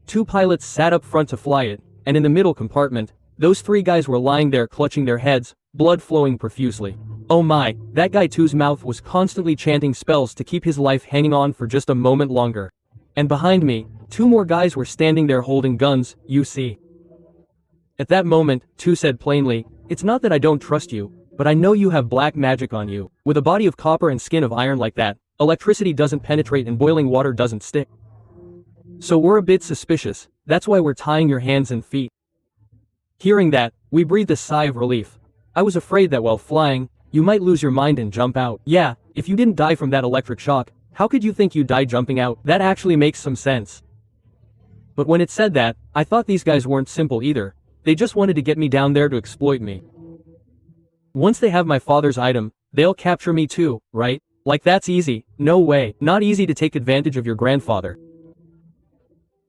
2 pilots sat up front to fly it, and in the middle compartment, those 3 guys were lying there clutching their heads, blood flowing profusely. Oh my, that guy 2's mouth was constantly chanting spells to keep his life hanging on for just a moment longer. And behind me, 2 more guys were standing there holding guns, you see. At that moment, 2 said plainly, "It's not that I don't trust you, but I know you have black magic on you. With a body of copper and skin of iron like that, electricity doesn't penetrate and boiling water doesn't stick. So we're a bit suspicious, that's why we're tying your hands and feet." Hearing that, we breathed a sigh of relief. I was afraid that while flying, you might lose your mind and jump out. Yeah, if you didn't die from that electric shock, how could you think you died jumping out? That actually makes some sense. But when it said that, I thought these guys weren't simple either. They just wanted to get me down there to exploit me. Once they have my father's item, they'll capture me too, right? Like that's easy. No way. Not easy to take advantage of your grandfather.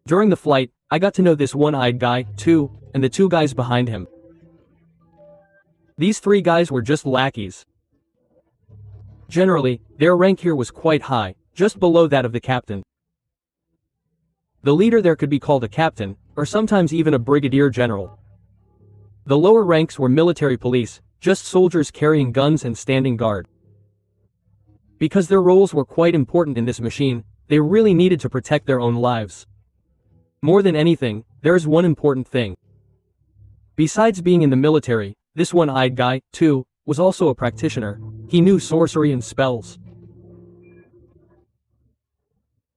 During the flight, I got to know this one-eyed guy, too, and the 2 guys behind him. These 3 guys were just lackeys. Generally, their rank here was quite high, just below that of the captain. The leader there could be called a captain, or sometimes even a brigadier general. The lower ranks were military police, just soldiers carrying guns and standing guard. Because their roles were quite important in this machine, they really needed to protect their own lives. More than anything, there is one important thing. Besides being in the military, this one-eyed guy, too, was also a practitioner. He knew sorcery and spells.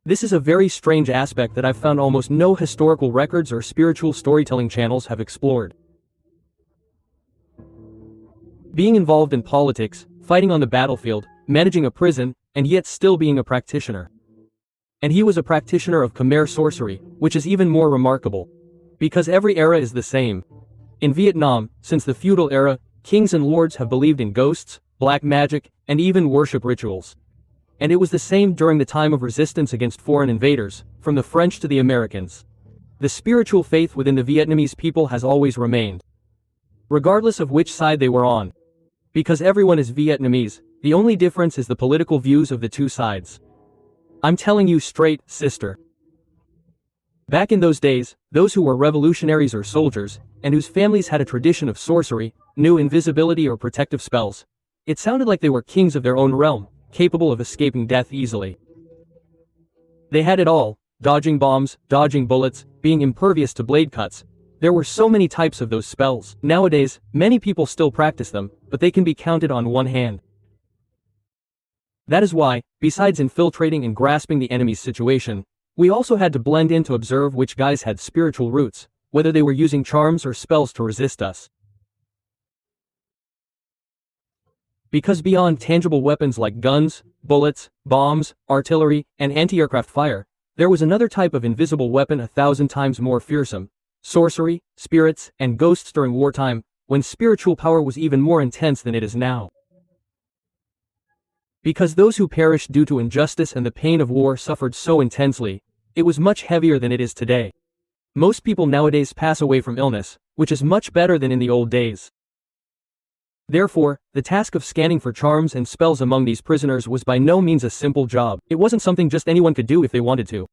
This is a very strange aspect that I've found almost no historical records or spiritual storytelling channels have explored. Being involved in politics, fighting on the battlefield, managing a prison, and yet still being a practitioner. And he was a practitioner of Khmer sorcery, which is even more remarkable. Because every era is the same. In Vietnam, since the feudal era, kings and lords have believed in ghosts, black magic, and even worship rituals. And it was the same during the time of resistance against foreign invaders, from the French to the Americans. The spiritual faith within the Vietnamese people has always remained. Regardless of which side they were on. Because everyone is Vietnamese, the only difference is the political views of the 2 sides. I'm telling you straight, sister. Back in those days, those who were revolutionaries or soldiers, and whose families had a tradition of sorcery, knew invisibility or protective spells. It sounded like they were kings of their own realm, capable of escaping death easily. They had it all, dodging bombs, dodging bullets, being impervious to blade cuts. There were so many types of those spells. Nowadays, many people still practice them, but they can be counted on one hand. That is why, besides infiltrating and grasping the enemy's situation, we also had to blend in to observe which guys had spiritual roots, whether they were using charms or spells to resist us. Because beyond tangible weapons like guns, bullets, bombs, artillery, and anti-aircraft fire, there was another type of invisible weapon 1,000 times more fearsome: sorcery, spirits, and ghosts during wartime, when spiritual power was even more intense than it is now. Because those who perished due to injustice and the pain of war suffered so intensely, it was much heavier than it is today. Most people nowadays pass away from illness, which is much better than in the old days. Therefore, the task of scanning for charms and spells among these prisoners was by no means a simple job. It wasn't something just anyone could do if they wanted to.